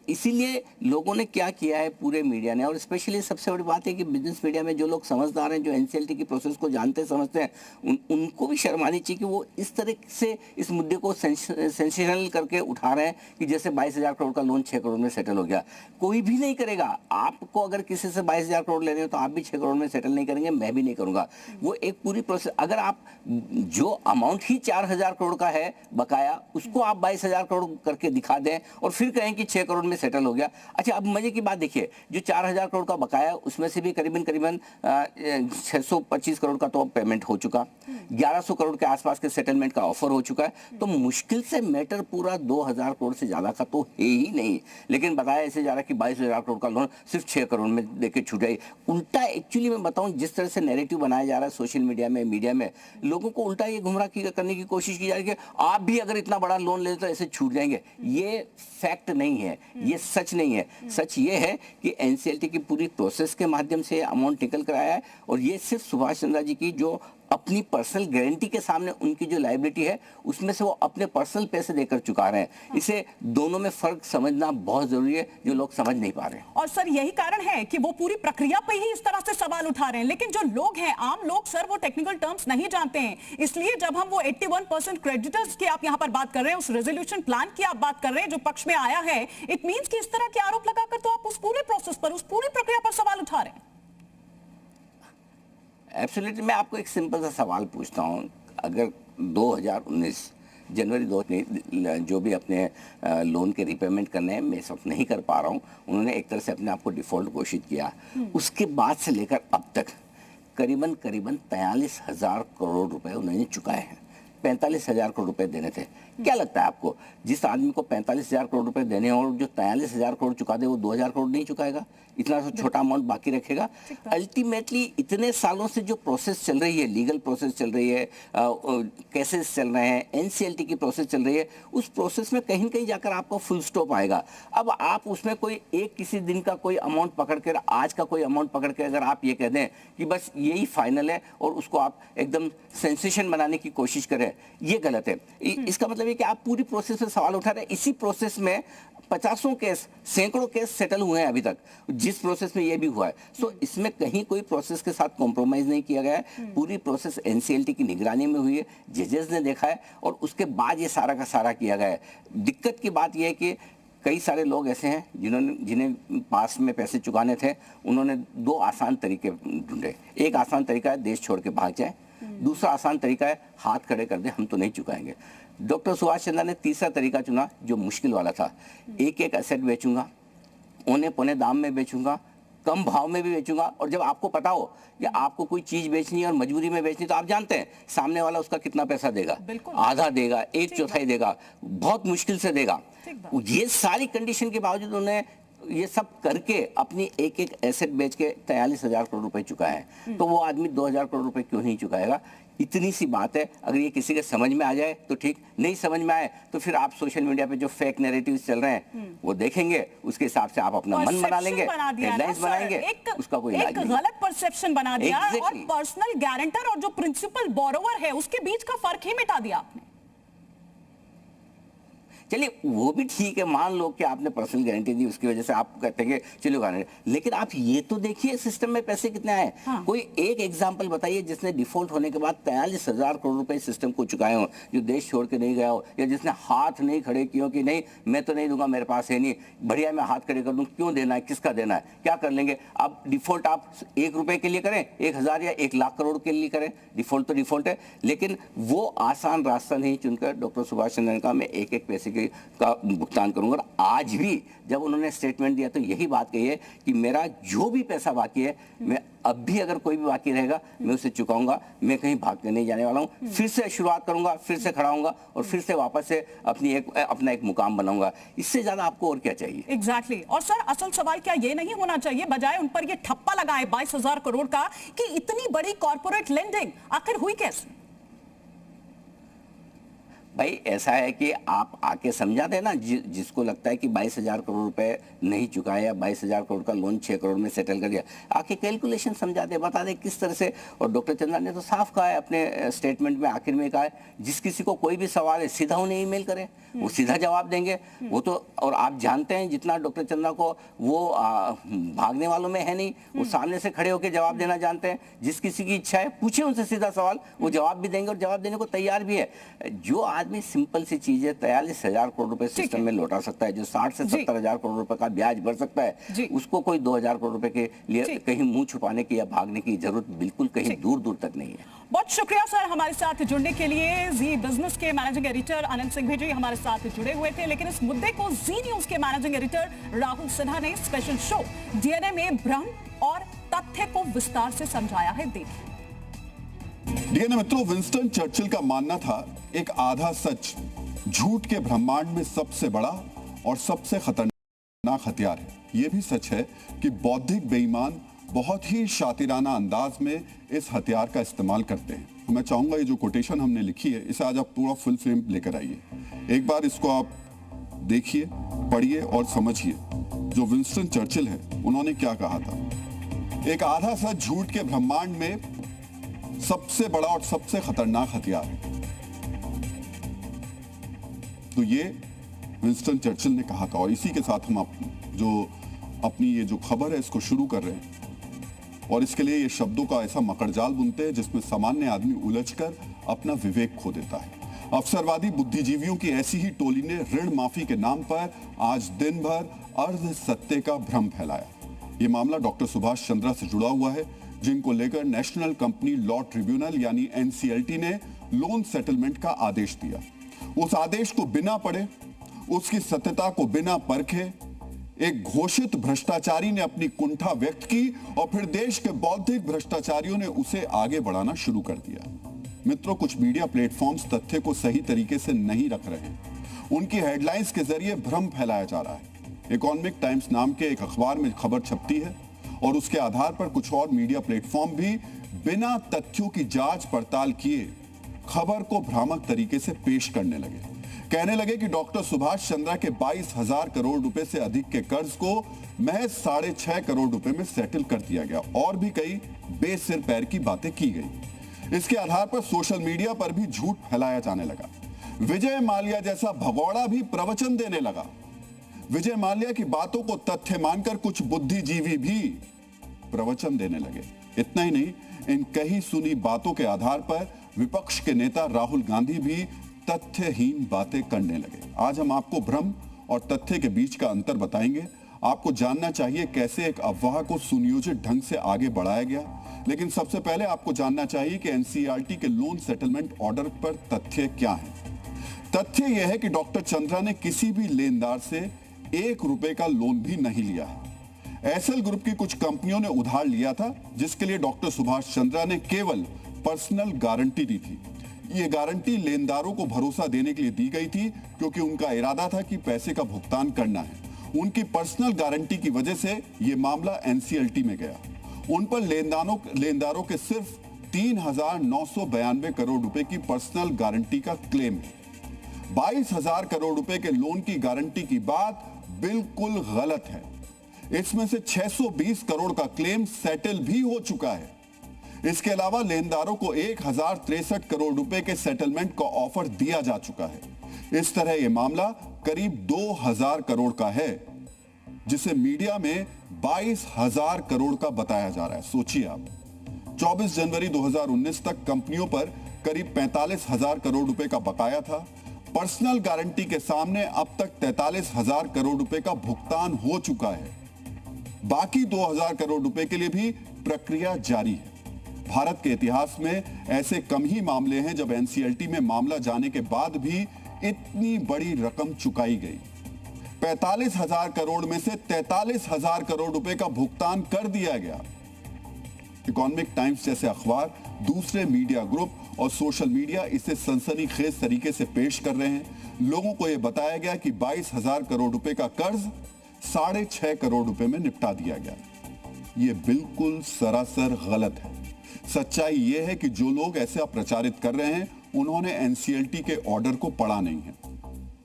S5: इसीलिए लोगों ने क्या किया है, पूरे मीडिया ने, और स्पेशली सबसे बड़ी बात है कि बिजनेस मीडिया में जो लोग समझदार हैं, जो एनसीएलटी की प्रोसेस को जानते समझते हैं, उनको भी शर्म आनी चाहिए कि वो इस तरह से इस मुद्दे को सेंसेशनल करके उठा रहे हैं कि जैसे 22,000 करोड़ का लोन 6 करोड़ में सेटल हो गया। कोई भी नहीं करेगा। आपको अगर किसी से 22,000 करोड़ लेने हो तो आप भी 6 करोड़ में सेटल नहीं करेंगे, मैं भी नहीं करूंगा। वो एक पूरी प्रोसेस, अगर आप जो अमाउंट ही 4,000 करोड़ का है बकाया, उसको आप 22,000 करोड़ करके दिखा दें और फिर कहें कि 6 करोड़ में सेटल हो गया। अच्छा, अब मजे की बात देखिए, जो 4,000 करोड़ का बकाया, उसमें से भी करीबन 625 करोड़ का तो पेमेंट हो चुका, 1100 करोड़ के आसपास के सेटलमेंट का ऑफर हो चुका है। तो मुश्किल से मैटर पूरा 2,000 करोड़ से ज्यादा का तो है ही नहीं। लेकिन बताया ऐसे जा रहा है कि 22,000 करोड़ का लोन सिर्फ 6 करोड़ में देके छूट जाए। उल्टा, एक्चुअली मैं बताऊं, जिस तरह से नैरेटिव बनाया जा रहा है सोशल मीडिया में, मीडिया में, लोगों को उल्टा ये गुमराह करने की कोशिश की जा रही है कि आप भी अगर इतना बड़ा लोन ले तो ऐसे छूट जाएंगे। ये फैक्ट नहीं है, ये सच नहीं है। सच ये है कि एनसीएलटी की पूरी प्रोसेस के माध्यम से अमाउंट निकल कर आया है, और ये सिर्फ सुभाष चंद्रा जी की जो अपनी पर्सनल गारंटी के सामने उनकी जो लायबिलिटी है, उसमें से वो अपने पर्सनल पैसे देकर चुका रहे हैं। इसे दोनों में फर्क समझना बहुत जरूरी है, जो लोग समझ नहीं पा रहे हैं।
S4: और सर, यही कारण है कि वो पूरी प्रक्रिया पे ही इस तरह से सवाल उठा रहे हैं। लेकिन जो लोग हैं, आम लोग सर, वो टेक्निकल टर्म्स नहीं जानते हैं। इसलिए जब हम वो 81% क्रेडिटर्स की आप यहाँ पर बात कर रहे हैं, उस रेजोल्यूशन प्लान की आप बात कर रहे हैं जो पक्ष में आया है, इट मीन्स कि इस तरह के आरोप लगाकर तो आप उस पूरे प्रोसेस पर, उस पूरी प्रक्रिया पर सवाल उठा रहे हैं।
S5: एब्सोल्युटली। मैं आपको एक सिंपल सा सवाल पूछता हूँ, अगर 2019 जनवरी 2 जो भी अपने लोन के रिपेमेंट करने हैं, मैं इस वक्त नहीं कर पा रहा हूँ, उन्होंने एक तरह से अपने आप को डिफॉल्ट घोषित किया। उसके बाद से लेकर अब तक करीबन 43,000 करोड़ रुपए उन्होंने चुकाए हैं। 45,000 करोड़ रुपए देने थे। क्या लगता है आपको, जिस आदमी को 45,000 करोड़ रुपए देने हैं और जो 43,000 करोड़ चुका दे, वो 2,000 करोड़ नहीं चुकाएगा? इतना तो छोटा अमाउंट बाकी रखेगा? अल्टीमेटली इतने सालों से जो प्रोसेस चल रही है, लीगल प्रोसेस चल रही है, केसेस चल रहे हैं, एनसीएलटी की प्रोसेस चल रही है, उस प्रोसेस में कहीं कहीं जाकर आपका फुल स्टॉप आएगा। अब आप उसमें कोई एक किसी दिन का कोई अमाउंट पकड़ कर, आज का कोई अमाउंट पकड़ के अगर आप ये कह दें कि बस यही फाइनल है और उसको आप एकदम सेंसेशन बनाने की कोशिश करें, ये गलत है। इसका मतलब ये कि आप पूरी प्रोसेस से सवाल उठा रहे हैं। इसी प्रोसेस में 50 केस, सैकड़ों केस सेटल हुए हैं अभी तक, जिस प्रोसेस में ये भी हुआ है। सो इसमें कहीं कोई प्रोसेस के साथ कॉम्प्रोमाइज नहीं किया गया है। पूरी प्रोसेस एनसीएलटी की निगरानी में हुई है, जजेस ने देखा है, और उसके बाद ये सारा का सारा किया गया है। दिक्कत की बात यह है कि कई सारे लोग ऐसे हैं जिन्हें पास में पैसे चुकाने थे, उन्होंने 2 आसान तरीके ढूंढे। एक आसान तरीका है देश छोड़ के भाग जाए, दूसरा आसान तरीका है हाथ खड़े कर दे, हम तो नहीं चुकाएंगे। डॉक्टर सुभाष चंद्रा ने तीसरा तरीका चुना, जो मुश्किल वाला था। एक एक एसेट बेचूंगा, औने पौने दाम में बेचूंगा, कम भाव में भी बेचूंगा, और जब आपको पता हो कि आपको कोई चीज बेचनी है और मजबूरी में बेचनी, तो आप जानते हैं सामने वाला उसका कितना पैसा देगा, आधा देगा, 1/4 देगा, बहुत मुश्किल से देगा। ये सारी कंडीशन के बावजूद उन्होंने ये सब करके अपनी एक एक एसेट बेच के 43,000 करोड़ रुपए चुकाए हैं। तो वो आदमी 2,000 करोड़ रुपए क्यों नहीं चुकाएगा? इतनी सी बात है। अगर ये किसी के समझ में आ जाए तो ठीक, नहीं समझ में आए तो फिर आप सोशल मीडिया पे जो फेक नैरेटिव्स चल रहे हैं वो देखेंगे, उसके हिसाब से आप अपना मन बना लेंगे, हेडलाइंस बनाएंगे, उसका कोई इलाज नहीं।
S4: गलत परसेप्शन बना दिया और पर्सनल गारंटर और जो प्रिंसिपल बोरोवर है उसके बीच का फर्क ही मिटा दिया आपने।
S5: चलिए वो भी ठीक है, मान लो कि आपने पर्सनल गारंटी दी, उसकी वजह से आप कहते हैं कि चलो गारंटी, लेकिन आप ये तो देखिए सिस्टम में पैसे कितने आए। हाँ। कोई एक एग्जांपल बताइए जिसने डिफॉल्ट होने के बाद 43,000 करोड़ रुपए सिस्टम को चुकाए हो, जो देश छोड़ के नहीं गया हो, या जिसने हाथ नहीं खड़े किए कि नहीं मैं तो नहीं दूंगा, मेरे पास है नहीं, बढ़िया मैं हाथ खड़े कर दूं, क्यों देना है, किसका देना है, क्या कर लेंगे। अब डिफॉल्ट आप 1 रुपए के लिए करें, 1,000 या 1,00,000 करोड़ के लिए करें, डिफॉल्ट तो डिफॉल्ट है। लेकिन वो आसान रास्ता नहीं चुनकर डॉक्टर सुभाष चंद्र ने कहा मैं एक एक पैसे का भुगतान करूंगा। और आज भी जब उन्होंने स्टेटमेंट दिया तो यही बात कही है कि मेरा जो भी पैसा बाकी है, मैं अब भी अगर कोई भी बाकी रहेगा मैं उसे चुकाऊंगा, मैं कहीं भाग के नहीं जाने वाला हूं, फिर से शुरुआत करूंगा, फिर से खड़ा होऊंगा और फिर से वापस से अपना एक मुकाम बनाऊंगा। इससे ज्यादा आपको और क्या चाहिए?
S4: एग्जैक्टली। और सर असल सवाल क्या ये नहीं होना चाहिए, बजाय उन पर ये ठप्पा लगाए 22,000 करोड़ का, कि इतनी बड़ी कॉर्पोरेट लेंडिंग आखिर हुई कैसे?
S5: भाई ऐसा है कि आप आके समझा देना, जिसको लगता है कि 22,000 करोड़ रुपए नहीं चुकाए या 22,000 करोड़ का लोन 6 करोड़ में सेटल कर दिया, आके कैलकुलेशन समझा दे, बता दे किस तरह से। और डॉक्टर चंद्रा ने तो साफ कहा है अपने स्टेटमेंट में, आखिर में कहा है जिस किसी को कोई भी सवाल है सीधा उन्हें ईमेल करे, वो सीधा जवाब देंगे। वो तो, और आप जानते हैं जितना डॉक्टर चंद्रा को वो भागने वालों में है नहीं, वो सामने से खड़े होकर जवाब देना जानते हैं। जिस किसी की इच्छा है पूछे उनसे सीधा सवाल, वो जवाब भी देंगे और जवाब देने को तैयार भी है। जो आदमी सिंपल सी चीजें 43,000 करोड़ रुपए सिस्टम में लौटा सकता है, जो 60 से 70,000 करोड़ रुपए का ब्याज भर सकता है, उसको कोई 2,000 करोड़ रुपए के लिए कहीं मुंह छुपाने की या भागने की जरूरत बिल्कुल कहीं दूर दूर तक नहीं है।
S4: बहुत शुक्रिया सर हमारे साथ जुड़ने के लिए। जी बिजनेस के मैनेजिंग एडिटर आनंद सिंह भेजी हमारे साथ जुड़े हुए थे, लेकिन इस मुद्दे को जी न्यूज के मैनेजिंग एडिटर राहुल सिन्हा ने स्पेशल शो डीएनए में भ्रम और तथ्य को विस्तार से समझाया है। देखिए।
S6: डीएनए मित्रों, विंस्टन चर्चिल का मानना था एक आधा सच झूठ के ब्रह्मांड में सबसे बड़ा और सबसे खतरनाक हथियार है। यह भी सच है कि बौद्धिक बेईमान बहुत ही शातिराना अंदाज में इस हथियार का इस्तेमाल करते हैं। मैं चाहूंगा ये जो कोटेशन हमने लिखी है इसे आज आप पूरा फुल फ्रेम लेकर आइए, एक बार इसको आप देखिए, पढ़िए और समझिए जो विंस्टन चर्चिल है उन्होंने क्या कहा था। एक आधा सच झूठ के ब्रह्मांड में सबसे बड़ा और सबसे खतरनाक हथियार है। तो ये विंस्टन चर्चिल ने कहा था, और इसी के साथ हम अपनी ये जो खबर है इसको शुरू कर रहे हैं। और इसके लिए ये शब्दों का ऐसा मकड़जाल बुनते हैं जिसमें सामान्य आदमी उलझकर अपना विवेक खो देता है। अवसरवादी बुद्धिजीवियों की ऐसी ही टोली ने ऋण माफी के नाम पर आज दिन भर अर्ध सत्य का भ्रम फैलाया। ये मामला डॉक्टर सुभाष चंद्रा से जुड़ा हुआ है, जिनको लेकर नेशनल कंपनी लॉ ट्रिब्यूनल यानी एनसीएलटी ने लोन सेटलमेंट का आदेश दिया। उस आदेश को बिना पढ़े, उसकी सत्यता को बिना परखे एक घोषित भ्रष्टाचारी ने अपनी कुंठा व्यक्त की और फिर देश के बौद्धिक भ्रष्टाचारियों ने उसे आगे बढ़ाना शुरू कर दिया। मित्रों, कुछ मीडिया प्लेटफॉर्म्स तथ्य को सही तरीके से नहीं रख रहे हैं। उनकी हेडलाइंस के जरिए भ्रम फैलाया जा रहा है। इकोनॉमिक टाइम्स नाम के एक अखबार में खबर छपती है और उसके आधार पर कुछ और मीडिया प्लेटफॉर्म भी बिना तथ्यों की जांच पड़ताल किए खबर को भ्रामक तरीके से पेश करने लगे। कहने लगे कि डॉक्टर सुभाष चंद्रा के 22,000 करोड़ रुपए से अधिक के कर्ज को महज 6.5 करोड़ रुपए में सेटल कर दिया गया, और भी कई बेसिर पैर की बातें की गई। इसके आधार पर सोशल मीडिया पर भी झूठ फैलाया जाने लगा। विजय माल्या जैसा भगौड़ा भी प्रवचन देने लगा। विजय माल्या की बातों को तथ्य मानकर कुछ बुद्धिजीवी भी प्रवचन देने लगे। इतना ही नहीं, इन कही सुनी बातों के आधार पर विपक्ष के नेता राहुल गांधी भी तथ्यहीन बातें करने लगे। आज हम आपको भ्रम और तथ्य के बीच का अंतर बताएंगे। आपको जानना चाहिए कैसे एक अफवाह को सुनियोजित ढंग से आगे बढ़ाया गया। लेकिन सबसे पहले आपको जानना चाहिए कि एनसीईआरटी के लोन सेटलमेंट ऑर्डर पर तथ्य क्या है। तथ्य यह है कि डॉक्टर चंद्रा ने किसी भी लेनदार से 1 रुपए का लोन भी नहीं लिया है। एसएल ग्रुप की कुछ कंपनियों ने उधार लिया था, जिसके लिए डॉक्टर सुभाष चंद्रा ने केवल पर्सनल गारंटी दी थी। ये गारंटी लेनदारों को भरोसा देने के लिए दी गई थी, क्योंकि उनका इरादा था कि पैसे का भुगतान करना है। उनकी पर्सनल गारंटी की वजह से यह मामला एनसीएलटी में गया। उन पर लेनदारों के सिर्फ 3,992 करोड़ रुपए की पर्सनल गारंटी का क्लेम है। 22,000 करोड़ रुपए के लोन की गारंटी की बात बिल्कुल गलत है। इसमें से 620 करोड़ का क्लेम सेटल भी हो चुका है। इसके अलावा लेनदारों को 1,063 करोड़ रुपए के सेटलमेंट का ऑफर दिया जा चुका है। इस तरह यह मामला करीब 2,000 करोड़ का है, जिसे मीडिया में 22,000 करोड़ का बताया जा रहा है। सोचिए आप, 24 जनवरी 2019 तक कंपनियों पर करीब 45,000 करोड़ रुपए का बकाया था। पर्सनल गारंटी के सामने अब तक 43,000 करोड़ रुपए का भुगतान हो चुका है। बाकी 2,000 करोड़ रुपए के लिए भी प्रक्रिया जारी है। भारत के इतिहास में ऐसे कम ही मामले हैं जब एनसीएलटी में मामला जाने के बाद भी इतनी बड़ी रकम चुकाई गई। 45,000 करोड़ में से 43,000 करोड़ रुपए का भुगतान कर दिया गया। इकोनॉमिक टाइम्स जैसे अखबार, दूसरे मीडिया ग्रुप और सोशल मीडिया इसे सनसनीखेज तरीके से पेश कर रहे हैं। लोगों को यह बताया गया कि 22,000 करोड़ रुपए का कर्ज 6.5 करोड़ रुपए में निपटा दिया गया। यह बिल्कुल सरासर गलत है। सच्चाई यह है कि जो लोग ऐसा प्रचारित कर रहे हैं उन्होंने एनसीएलटी के ऑर्डर को पढ़ा नहीं है,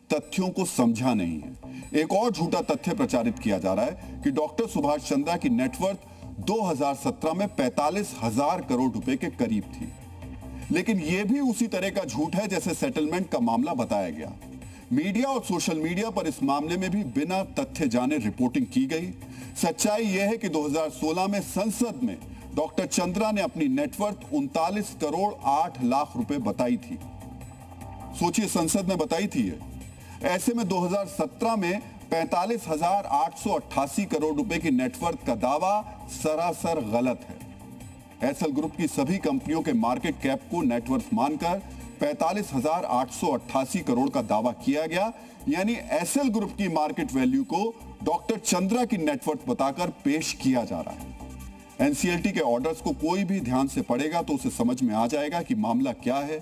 S6: तथ्यों को समझा नहीं है। एक और झूठा तथ्य प्रचारित किया जा रहा है कि डॉक्टर सुभाष चंद्रा की नेटवर्थ 2017 में 45,000 करोड़ रुपए के करीब थी, लेकिन यह भी उसी तरह का झूठ है जैसे सेटलमेंट का मामला बताया गया। मीडिया और सोशल मीडिया पर इस मामले में भी बिना तथ्य जाने रिपोर्टिंग की गई। सच्चाई यह है कि 2016 में संसद में डॉक्टर चंद्रा ने अपनी नेटवर्थ 39 करोड़ 8 लाख रुपए बताई थी। सोचिए, संसद में बताई थी ये। ऐसे में 2017 में 45,888 करोड़ रुपए की नेटवर्थ का दावा सरासर गलत है। एसएल ग्रुप की सभी कंपनियों के मार्केट कैप को नेटवर्थ मानकर 45,888 करोड़ का दावा किया गया, यानी एसएल ग्रुप की मार्केट वैल्यू को डॉक्टर चंद्रा की नेटवर्थ बताकर पेश किया जा रहा है। एनसीएलटी के ऑर्डर्स को कोई भी ध्यान से पढ़ेगा तो उसे समझ में आ जाएगा कि मामला क्या है।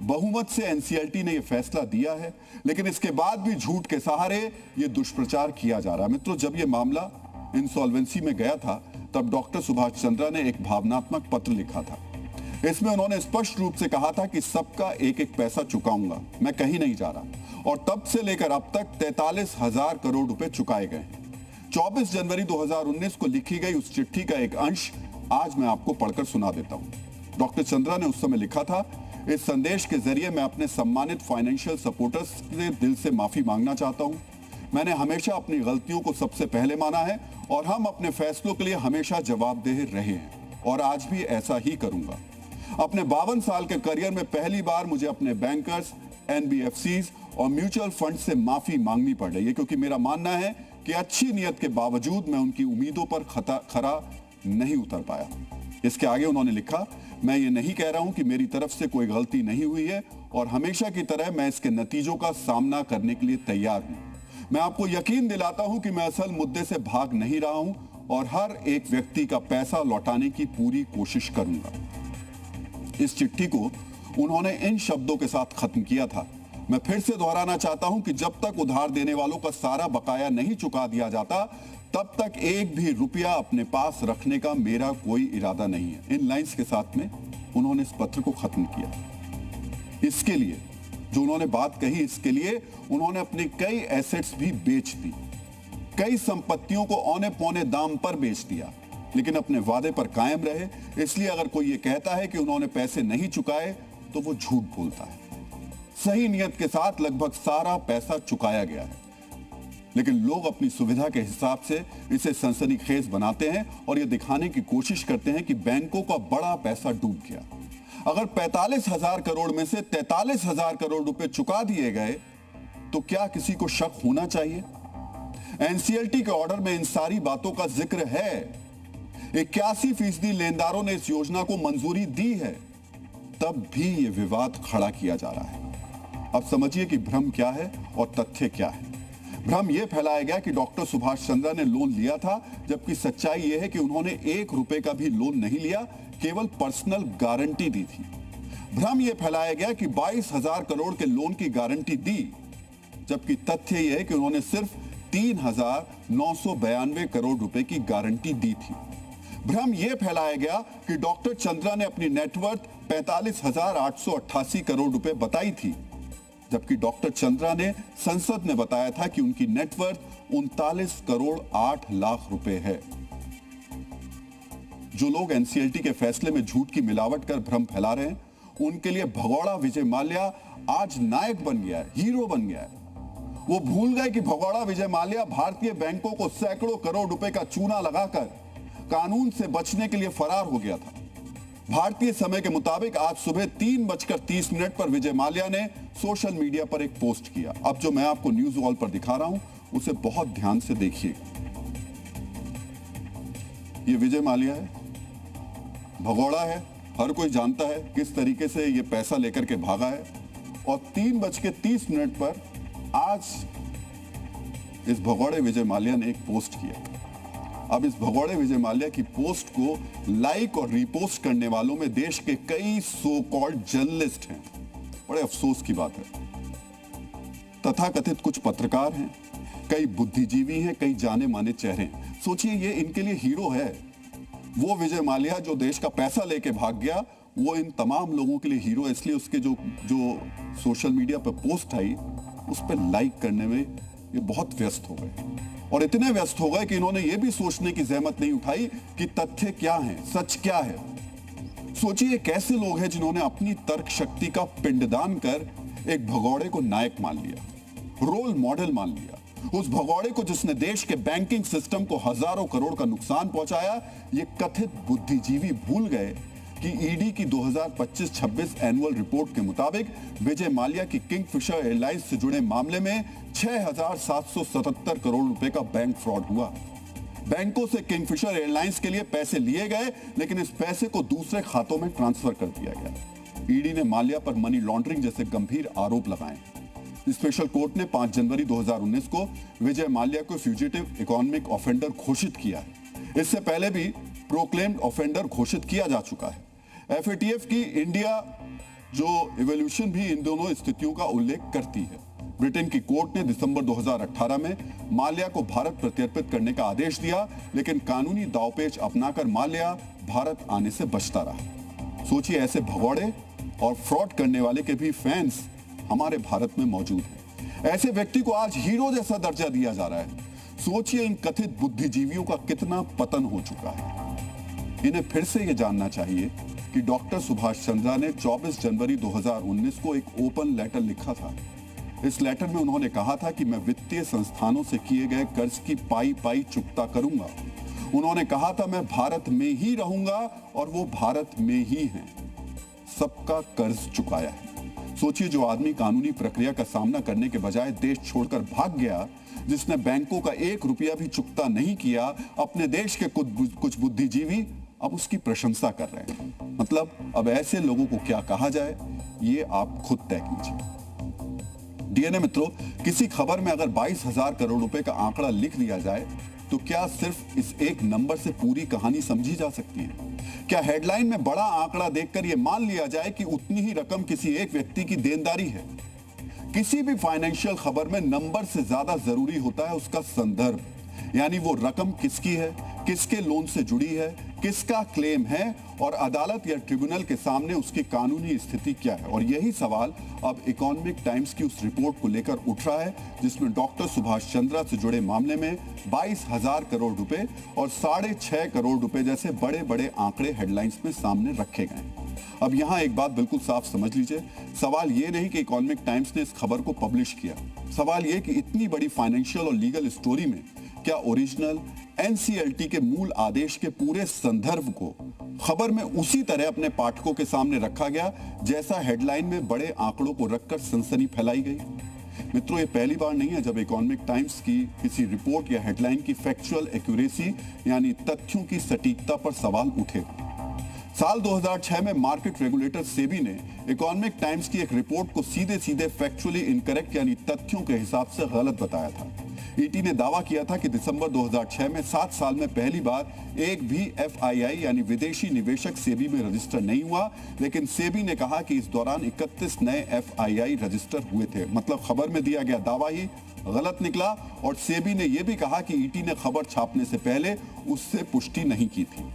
S6: बहुमत से एनसीएलटी ने यह फैसला दिया है, लेकिन इसके बाद भी झूठ के सहारे यह दुष्प्रचार किया जा रहा है। मित्रों, जब यह मामला इंसॉल्वेंसी में गया था तब डॉक्टर सुभाष चंद्रा ने एक भावनात्मक पत्र लिखा था। इसमें उन्होंने स्पष्ट रूप से कहा था कि सबका एक एक पैसा चुकाऊंगा, मैं कहीं नहीं जा रहा। और तब से लेकर अब तक 43,000 करोड़ रुपए चुकाए गए हैं। 24 जनवरी 2019 को लिखी गई उस चिट्ठी का एक अंश आज मैं आपको पढ़कर सुना देता हूं। डॉक्टर चंद्रा ने उस समय लिखा था, इस संदेश के जरिए मैं अपने सम्मानित फाइनेंशियल सपोर्टर्स से दिल से माफी मांगना चाहता हूं। मैंने हमेशा अपनी गलतियों को सबसे पहले माना है और हम अपने फैसलों के लिए हमेशा जवाबदेह रहे हैं और आज भी ऐसा ही करूंगा। अपने 52 साल के करियर में पहली बार मुझे अपने बैंकर्स, एनबीएफसीज और म्यूचुअल फंड से माफी मांगनी पड़ रही है, क्योंकि मेरा मानना है कि अच्छी नियत के बावजूद मैं उनकी उम्मीदों पर खरा नहीं उतर पाया। इसके आगे उन्होंने लिखा, मैं ये नहीं कह रहा हूं कि मेरी तरफ से कोई गलती नहीं हुई है और हमेशा की तरह मैं इसके नतीजों का सामना करने के लिए तैयार हूं। मैं आपको यकीन दिलाता हूं कि मैं असल मुद्दे से भाग नहीं रहा हूं और हर एक व्यक्ति का पैसा लौटाने की पूरी कोशिश करूंगा। इस चिट्ठी को उन्होंने इन शब्दों के साथ खत्म किया था, मैं फिर से दोहराना चाहता हूं कि जब तक उधार देने वालों का सारा बकाया नहीं चुका दिया जाता तब तक एक भी रुपया अपने पास रखने का मेरा कोई इरादा नहीं है। इन लाइंस के साथ में उन्होंने इस पत्र को खत्म किया। इसके लिए जो उन्होंने बात कही, इसके लिए उन्होंने अपने कई एसेट्स भी बेच दी, कई संपत्तियों को औने पौने दाम पर बेच दिया, लेकिन अपने वादे पर कायम रहे। इसलिए अगर कोई ये कहता है कि उन्होंने पैसे नहीं चुकाए तो वो झूठ बोलता है। सही नियत के साथ लगभग सारा पैसा चुकाया गया है, लेकिन लोग अपनी सुविधा के हिसाब से इसे सनसनीखेज बनाते हैं और यह दिखाने की कोशिश करते हैं कि बैंकों का बड़ा पैसा डूब गया। अगर 45,000 करोड़ में से 43,000 करोड़ रुपए चुका दिए गए तो क्या किसी को शक होना चाहिए? एनसीएलटी के ऑर्डर में इन सारी बातों का जिक्र है। 81% लेनदारों ने इस योजना को मंजूरी दी है, तब भी यह विवाद खड़ा किया जा रहा है। अब समझिए कि भ्रम क्या है और तथ्य क्या है। भ्रम यह फैलाया गया कि डॉक्टर सुभाष चंद्रा ने लोन लिया था, जबकि सच्चाई यह है कि उन्होंने 1 रुपए का भी लोन नहीं लिया, केवल पर्सनल गारंटी दी थी। भ्रम यह फैलाया गया कि 22,000 करोड़ के लोन की गारंटी दी, जबकि तथ्य यह है कि उन्होंने सिर्फ 3,992 करोड़ रुपए की गारंटी दी थी। भ्रम यह फैलाया गया कि डॉक्टर चंद्रा ने अपनी नेटवर्थ 45,888 करोड़ रुपए बताई थी, जबकि डॉक्टर चंद्रा ने संसद में बताया था कि उनकी नेटवर्थ 39 करोड़ 8 लाख रुपए है। जो लोग एनसीएलटी के फैसले में झूठ की मिलावट कर भ्रम फैला रहे हैं, उनके लिए भगोड़ा विजय माल्या आज नायक बन गया है, हीरो बन गया है। वो भूल गए कि भगोड़ा विजय माल्या भारतीय बैंकों को सैकड़ों करोड़ रुपए का चूना लगाकर कानून से बचने के लिए फरार हो गया था। भारतीय समय के मुताबिक आज सुबह 3:30 पर विजय माल्या ने सोशल मीडिया पर एक पोस्ट किया। अब जो मैं आपको न्यूज वॉल पर दिखा रहा हूं, उसे बहुत ध्यान से देखिए। ये विजय माल्या है, भगोड़ा है, हर कोई जानता है किस तरीके से ये पैसा लेकर के भागा है। और 3:30 पर आज इस भगोड़े विजय माल्या ने एक पोस्ट किया। अब इस भगोड़े विजय माल्या की पोस्ट को लाइक और रीपोस्ट करने वालों में देश के कई सो कॉल्ड जर्नलिस्ट हैं। बड़े अफसोस की बात है। तथाकथित कुछ पत्रकार हैं, कई बुद्धिजीवी हैं, कई जाने माने चेहरे हैं। सोचिए, ये इनके लिए हीरो है। वो विजय माल्या जो देश का पैसा लेके भाग गया, वो इन तमाम लोगों के लिए हीरो है, इसलिए उसके जो सोशल मीडिया पर पोस्ट आई उस पर लाइक करने में ये बहुत व्यस्त हो गए, और इतने व्यस्त हो गए कि इन्होंने ये भी सोचने की जहमत नहीं उठाई कि तथ्य क्या है, सच क्या है। सोचिए कैसे लोग हैं जिन्होंने अपनी तर्क शक्ति का पिंडदान कर एक भगौड़े को नायक मान लिया, रोल मॉडल मान लिया। उस भगौड़े को जिसने देश के बैंकिंग सिस्टम को हजारों करोड़ का नुकसान पहुंचाया, ये कथित बुद्धिजीवी भूल गए कि ईडी की 2025-26 एनुअल रिपोर्ट के मुताबिक विजय माल्या की किंगफिशर एयरलाइंस से जुड़े मामले में 6,777 करोड़ रुपए का बैंक फ्रॉड हुआ। बैंकों से किंगफिशर एयरलाइंस के लिए पैसे लिए गए, लेकिन इस पैसे को दूसरे खातों में ट्रांसफर कर दिया गया। ईडी ने माल्या पर मनी लॉन्ड्रिंग जैसे गंभीर आरोप लगाए। स्पेशल कोर्ट ने 5 जनवरी 2019 को विजय माल्या को फ्यूजिटिव इकोनॉमिक ऑफेंडर घोषित किया है। इससे पहले भी प्रोक्लेम्ड ऑफेंडर घोषित किया जा चुका है। एफएटीएफ की इंडिया जो इवोल्यूशन भी इन दोनों स्थितियों का उल्लेख करती है। ब्रिटेन की कोर्ट ने दिसंबर 2018 में माल्या को भारत प्रत्यर्पित करने का आदेश दिया, लेकिन कानूनी दांवपेच अपनाकर माल्या भारत आने से बचता रहा। सोचिए ऐसे भगौड़े और फ्रॉड करने वाले के भी फैंस हमारे भारत में मौजूद हैं। ऐसे व्यक्ति को आज हीरो जैसा दर्जा दिया जा रहा है। सोचिए इन कथित बुद्धिजीवियों का कितना पतन हो चुका है। इन्हें फिर से यह जानना चाहिए कि डॉक्टर सुभाष चंद्रा ने 24 जनवरी 2019 को एक ओपन लेटर लिखा था। इस लेटर में उन्होंने कहा था कि मैं वित्तीय संस्थानों से किए गए कर्ज की पाई पाई चुकता करूंगा। उन्होंने कहा था मैं भारत में ही रहूंगा और वो भारत में ही हैं। सबका कर्ज चुकाया है। सोचिए जो आदमी कानूनी प्रक्रिया का सामना करने के बजाय देश छोड़कर भाग गया, जिसने बैंकों का 1 रुपया भी चुकता नहीं किया, अपने देश के कुछ बुद्धिजीवी अब उसकी प्रशंसा कर रहे हैं। मतलब अब ऐसे लोगों को क्या कहा जाए, ये आप खुद तय कीजिए। डीएनए मित्रों, किसी खबर में अगर 22,000 करोड़ रुपए का आंकड़ा लिख दिया जाए तो क्या सिर्फ इस एक नंबर से पूरी कहानी समझी जा सकती है? क्या हेडलाइन में बड़ा आंकड़ा देखकर यह मान लिया जाए कि उतनी ही रकम किसी एक व्यक्ति की देनदारी है? किसी भी फाइनेंशियल खबर में नंबर से ज्यादा जरूरी होता है उसका संदर्भ, यानी वो रकम किसकी है, किसके लोन से जुड़ी है, किसका क्लेम है और अदालत या ट्रिब्यूनल के सामने उसकी कानूनी स्थिति क्या है। और यही सवाल अब इकोनॉमिक टाइम्स की उस रिपोर्ट को लेकर उठ रहा है जिसमें डॉक्टर सुभाष चंद्रा से जुड़े मामले में 22,000 करोड़ रुपए और 6.5 करोड़ रुपए जैसे बड़े बड़े आंकड़े हेडलाइंस में सामने रखे गए। अब यहाँ एक बात बिल्कुल साफ समझ लीजिए, सवाल ये नहीं कि इकोनॉमिक टाइम्स ने इस खबर को पब्लिश किया, सवाल ये कि इतनी बड़ी फाइनेंशियल और लीगल स्टोरी में क्या ओरिजिनल एनसीएलटी के मूल आदेश के पूरे संदर्भ को खबर में उसी तरह अपने पाठकों के सामने रखा गया जैसा हेडलाइन में बड़े आंकड़ों को रखकर सनसनी फैलाई गई? मित्रों, ये पहली बार नहीं है जब इकोनॉमिक टाइम्स की किसी रिपोर्ट या हेडलाइन की फैक्चुअल एक्यूरेसी यानी तथ्यों की सटीकता पर सवाल उठे। साल 2006 में मार्केट रेगुलेटर सेबी ने इकोनॉमिक टाइम्स की एक रिपोर्ट को सीधे सीधे फैक्चुअली इनकरेक्ट यानी तथ्यों के हिसाब से गलत बताया था। ईटी ने दावा किया था कि दिसंबर 2006 में 7 साल में पहली बार एक भी एफआईआई यानी विदेशी निवेशक सेबी में रजिस्टर नहीं हुआ, लेकिन सेबी ने कहा कि इस दौरान 31 नए एफआईआई रजिस्टर हुए थे। मतलब खबर में दिया गया दावा ही गलत निकला और सेबी ने यह भी कहा कि ईटी ने खबर छापने से पहले उससे पुष्टि नहीं की थी।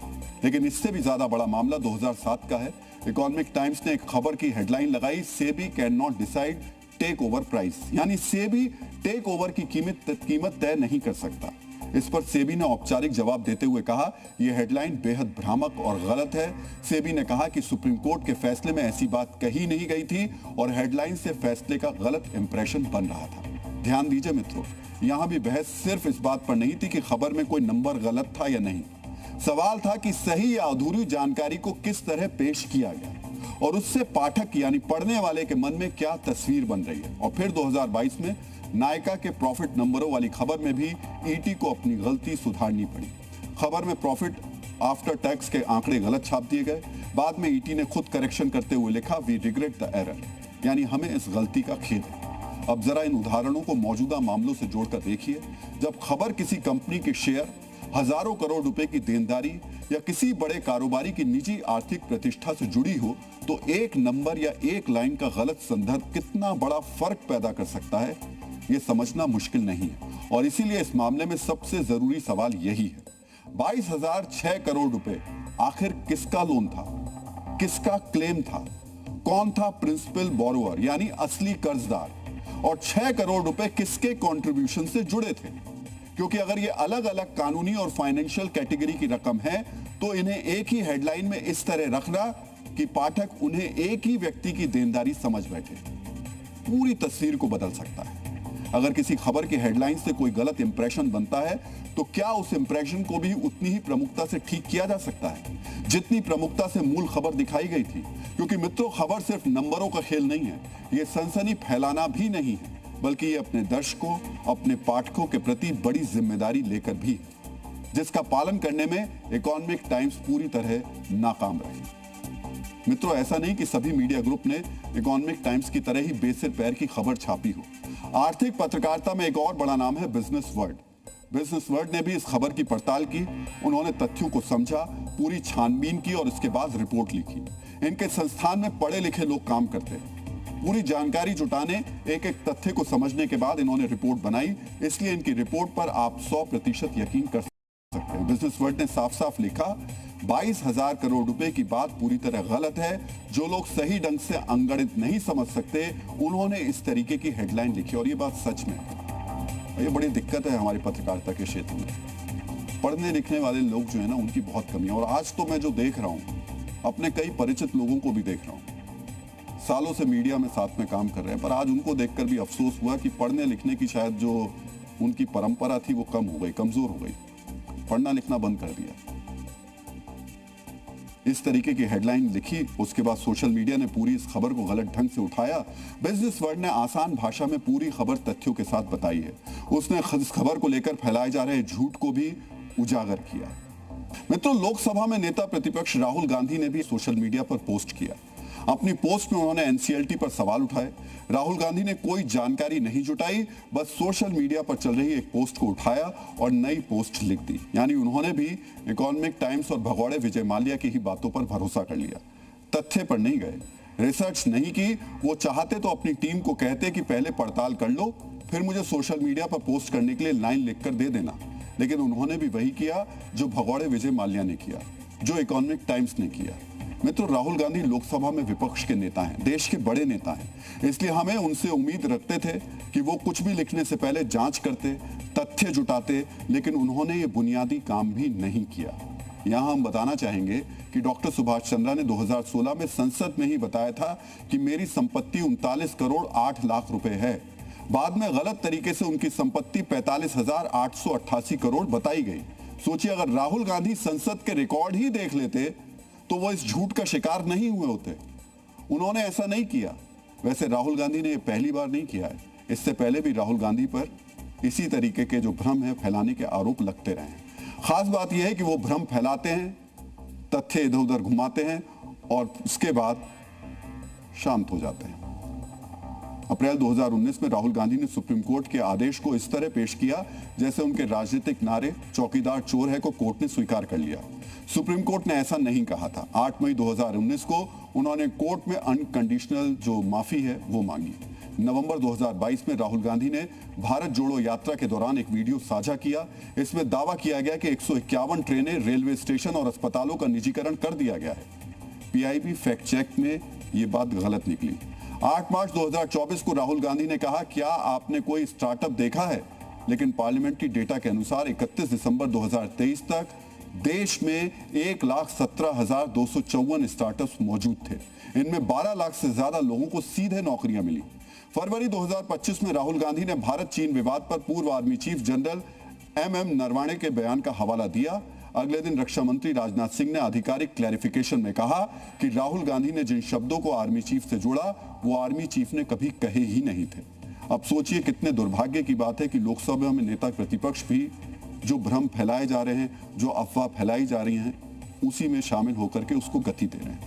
S6: लेकिन इससे भी ज्यादा बड़ा मामला 2007 का है। इकोनॉमिक टाइम्स ने एक खबर की हेडलाइन लगाई, SEBI can not decide take over price, यानी सेबी टेक ओवर की कीमत तय नहीं कर सकता। इस पर सेबी ने औपचारिक जवाब देते हुए कहा यह हेडलाइन बेहद भ्रामक और गलत है। सेबी ने कहा कि सुप्रीम कोर्ट के फैसले में ऐसी बात कही नहीं गई थी और हेडलाइन से फैसले का गलत इंप्रेशन बन रहा था। ध्यान दीजिए मित्रों, यहां भी बहस सिर्फ इस बात पर नहीं थी कि खबर में कोई नंबर गलत था या नहीं, सवाल था कि सही या अधूरी जानकारी को किस तरह पेश किया गया और उससे पाठक यानी पढ़ने वाले के मन में क्या तस्वीर बन रही है। और फिर 2022 में नायका के प्रॉफिट नंबरों वाली खबर में भी ईटी को अपनी गलती सुधारनी पड़ी। खबर में प्रॉफिट आफ्टर टैक्स के आंकड़े गलत छाप दिए गए। बाद में ईटी ने खुद करेक्शन करते हुए लिखा वी रिग्रेट द एरर, यानी हमें इस गलती का खेद है। अब जरा इन उदाहरणों को मौजूदा मामलों से जोड़कर देखिए। जब खबर किसी कंपनी के शेयर, हजारों करोड़ रुपए की देनदारी या किसी बड़े कारोबारी की निजी आर्थिक प्रतिष्ठा से जुड़ी हो तो एक नंबर या एक लाइन का गलत संदर्भ कितना बड़ा फर्क पैदा कर सकता है, यह समझना मुश्किल नहीं है। और इसीलिए इस मामले में सबसे जरूरी सवाल यही है, 22,006 करोड़ रुपए आखिर किसका लोन था, किसका क्लेम था, कौन था प्रिंसिपल बोरोअर यानी असली कर्जदार, और 6 करोड़ रुपए किसके कंट्रीब्यूशन से जुड़े थे। क्योंकि अगर ये अलग अलग कानूनी और फाइनेंशियल कैटेगरी की रकम है तो इन्हें एक ही हेडलाइन में इस तरह रखना कि पाठक उन्हें एक ही व्यक्ति की देनदारी समझ बैठे, पूरी तस्वीर को बदल सकता है। अगर किसी खबर की हेडलाइन से कोई गलत इंप्रेशन बनता है तो क्या उस इंप्रेशन को भी उतनी ही प्रमुखता से ठीक किया जा सकता है जितनी प्रमुखता से मूल खबर दिखाई गई थी। क्योंकि मित्रों, खबर सिर्फ नंबरों का खेल नहीं है, ये सनसनी फैलाना भी नहीं है, बल्कि ये अपने दर्शकों, अपने पाठकों के प्रति बड़ी जिम्मेदारी लेकर भी, जिसका पालन करने में इकोनॉमिक टाइम्स पूरी तरह नाकाम रही। मित्रों, ऐसा नहीं कि सभी मीडिया ग्रुप ने इकोनॉमिक टाइम्स की तरह ही बेसिर पैर की खबर छापी हो। आर्थिक पत्रकारिता में एक और बड़ा नाम है बिजनेस वर्ल्ड। बिजनेस वर्ल्ड ने भी इस खबर की पड़ताल की, उन्होंने तथ्यों को समझा, पूरी छानबीन की और इसके बाद रिपोर्ट लिखी। इनके संस्थान में पढ़े लिखे लोग काम करते हैं। पूरी जानकारी जुटाने, एक एक तथ्य को समझने के बाद इन्होंने रिपोर्ट बनाई, इसलिए इनकी रिपोर्ट पर आप 100% यकीन कर सकते हैं। बिजनेस वर्ल्ड ने साफ साफ लिखा, 22,000 करोड़ रुपए की बात पूरी तरह गलत है। जो लोग सही ढंग से अंगणित नहीं समझ सकते उन्होंने इस तरीके की हेडलाइन लिखी, और ये बात सच में है। ये बड़ी दिक्कत है हमारी पत्रकारिता के क्षेत्र में। पढ़ने लिखने वाले लोग जो है ना, उनकी बहुत कमी है। और आज तो मैं जो देख रहा हूँ, अपने कई परिचित लोगों को भी देख रहा हूँ, सालों से मीडिया में साथ में काम कर रहे हैं, पर आज उनको देखकर भी अफसोस हुआ कि पढ़ने लिखने की शायद जो उनकी परंपरा थी वो कम हो गई, कमजोर हो गई, पढ़ना लिखना बंद कर दिया। इस तरीके की हेडलाइन लिखी, उसके बाद सोशल मीडिया ने पूरी इस खबर को गलत ढंग से उठाया। बिजनेस वर्ल्ड ने आसान भाषा में पूरी खबर तथ्यों के साथ बताई है। उसने इस खबर को लेकर फैलाए जा रहे झूठ को भी उजागर किया। मित्रों, लोकसभा में नेता प्रतिपक्ष राहुल गांधी ने भी सोशल मीडिया पर पोस्ट किया। अपनी पोस्ट में उन्होंने एनसीएलटी पर सवाल उठाए। राहुल गांधी ने कोई जानकारी नहीं जुटाई, बस सोशल मीडिया पर चल रही एक पोस्ट को उठाया और नई पोस्ट लिख दी। यानी उन्होंने भी इकोनॉमिक टाइम्स और भगौड़े विजय माल्या की ही बातों पर भरोसा कर लिया, तथ्य पर नहीं गए, रिसर्च नहीं की। वो चाहते तो अपनी टीम को कहते कि पहले पड़ताल कर लो, फिर मुझे सोशल मीडिया पर पोस्ट करने के लिए लाइन लिखकर दे देना। लेकिन उन्होंने भी वही किया जो भगौड़े विजय माल्या ने किया, जो इकोनॉमिक टाइम्स ने किया। मित्रों, राहुल गांधी लोकसभा में विपक्ष के नेता हैं, देश के बड़े नेता हैं, इसलिए हमें उनसे उम्मीद रखते थे कि वो कुछ भी लिखने से पहले जांच करते, तथ्य जुटाते, लेकिन उन्होंने ये बुनियादी काम भी नहीं किया। यहाँ हम बताना चाहेंगे कि डॉक्टर सुभाष चंद्रा ने 2016 में संसद में ही बताया था कि मेरी संपत्ति 39 करोड़ 8 लाख रुपए है। बाद में गलत तरीके से उनकी संपत्ति 45,888 करोड़ बताई गई। सोचिए, अगर राहुल गांधी संसद के रिकॉर्ड ही देख लेते तो वो इस झूठ का शिकार नहीं हुए होते। उन्होंने ऐसा नहीं किया। वैसे राहुल गांधी ने ये पहली बार नहीं किया है, इससे पहले भी राहुल गांधी पर इसी तरीके के जो भ्रम है फैलाने के आरोप लगते रहे हैं। खास बात यह है कि वो भ्रम फैलाते हैं, तथ्य इधर उधर घुमाते हैं और उसके बाद शांत हो जाते हैं। अप्रैल 2019 में राहुल गांधी ने सुप्रीम कोर्ट के आदेश को इस तरह पेश किया जैसे उनके राजनीतिक नारे चौकीदार चोर है को कोर्ट ने स्वीकार कर लिया। सुप्रीम कोर्ट ने ऐसा नहीं कहा था। 8 मई 2019 को उन्होंने कोर्ट में अनकंडीशनल जो माफी है वो मांगी। नवंबर 2022 में राहुल गांधी ने भारत जोड़ो यात्रा के दौरान एक वीडियो साझा किया। इसमें दावा किया गया कि 151 ट्रेनें, रेलवे स्टेशन और अस्पतालों का निजीकरण कर दिया गया है। पीआईबी फैक्ट चेक में ये बात गलत निकली। 8 मार्च 2024 को राहुल गांधी ने कहा, क्या आपने कोई स्टार्टअप देखा है? लेकिन पार्लियामेंट्री डेटा के अनुसार 31 दिसंबर 2023 तक देश में 1,17,254 स्टार्टअप्स मौजूद थे। इनमें 12 लाख से ज्यादा लोगों को सीधे नौकरियां मिली। फरवरी 2025 में राहुल गांधी ने भारत चीन विवाद पर पूर्व army chief general MM Naravane के बयान का हवाला दिया। अगले दिन रक्षा मंत्री राजनाथ सिंह ने आधिकारिक क्लैरिफिकेशन में कहा कि राहुल गांधी ने जिन शब्दों को आर्मी चीफ से जोड़ा वो आर्मी चीफ ने कभी कहे ही नहीं थे। अब सोचिए कितने दुर्भाग्य की बात है कि लोकसभा में नेता प्रतिपक्ष भी जो भ्रम फैलाए जा रहे हैं, जो अफवाह फैलाई जा रही हैं, उसी में शामिल होकर के उसको गति दे रहे हैं।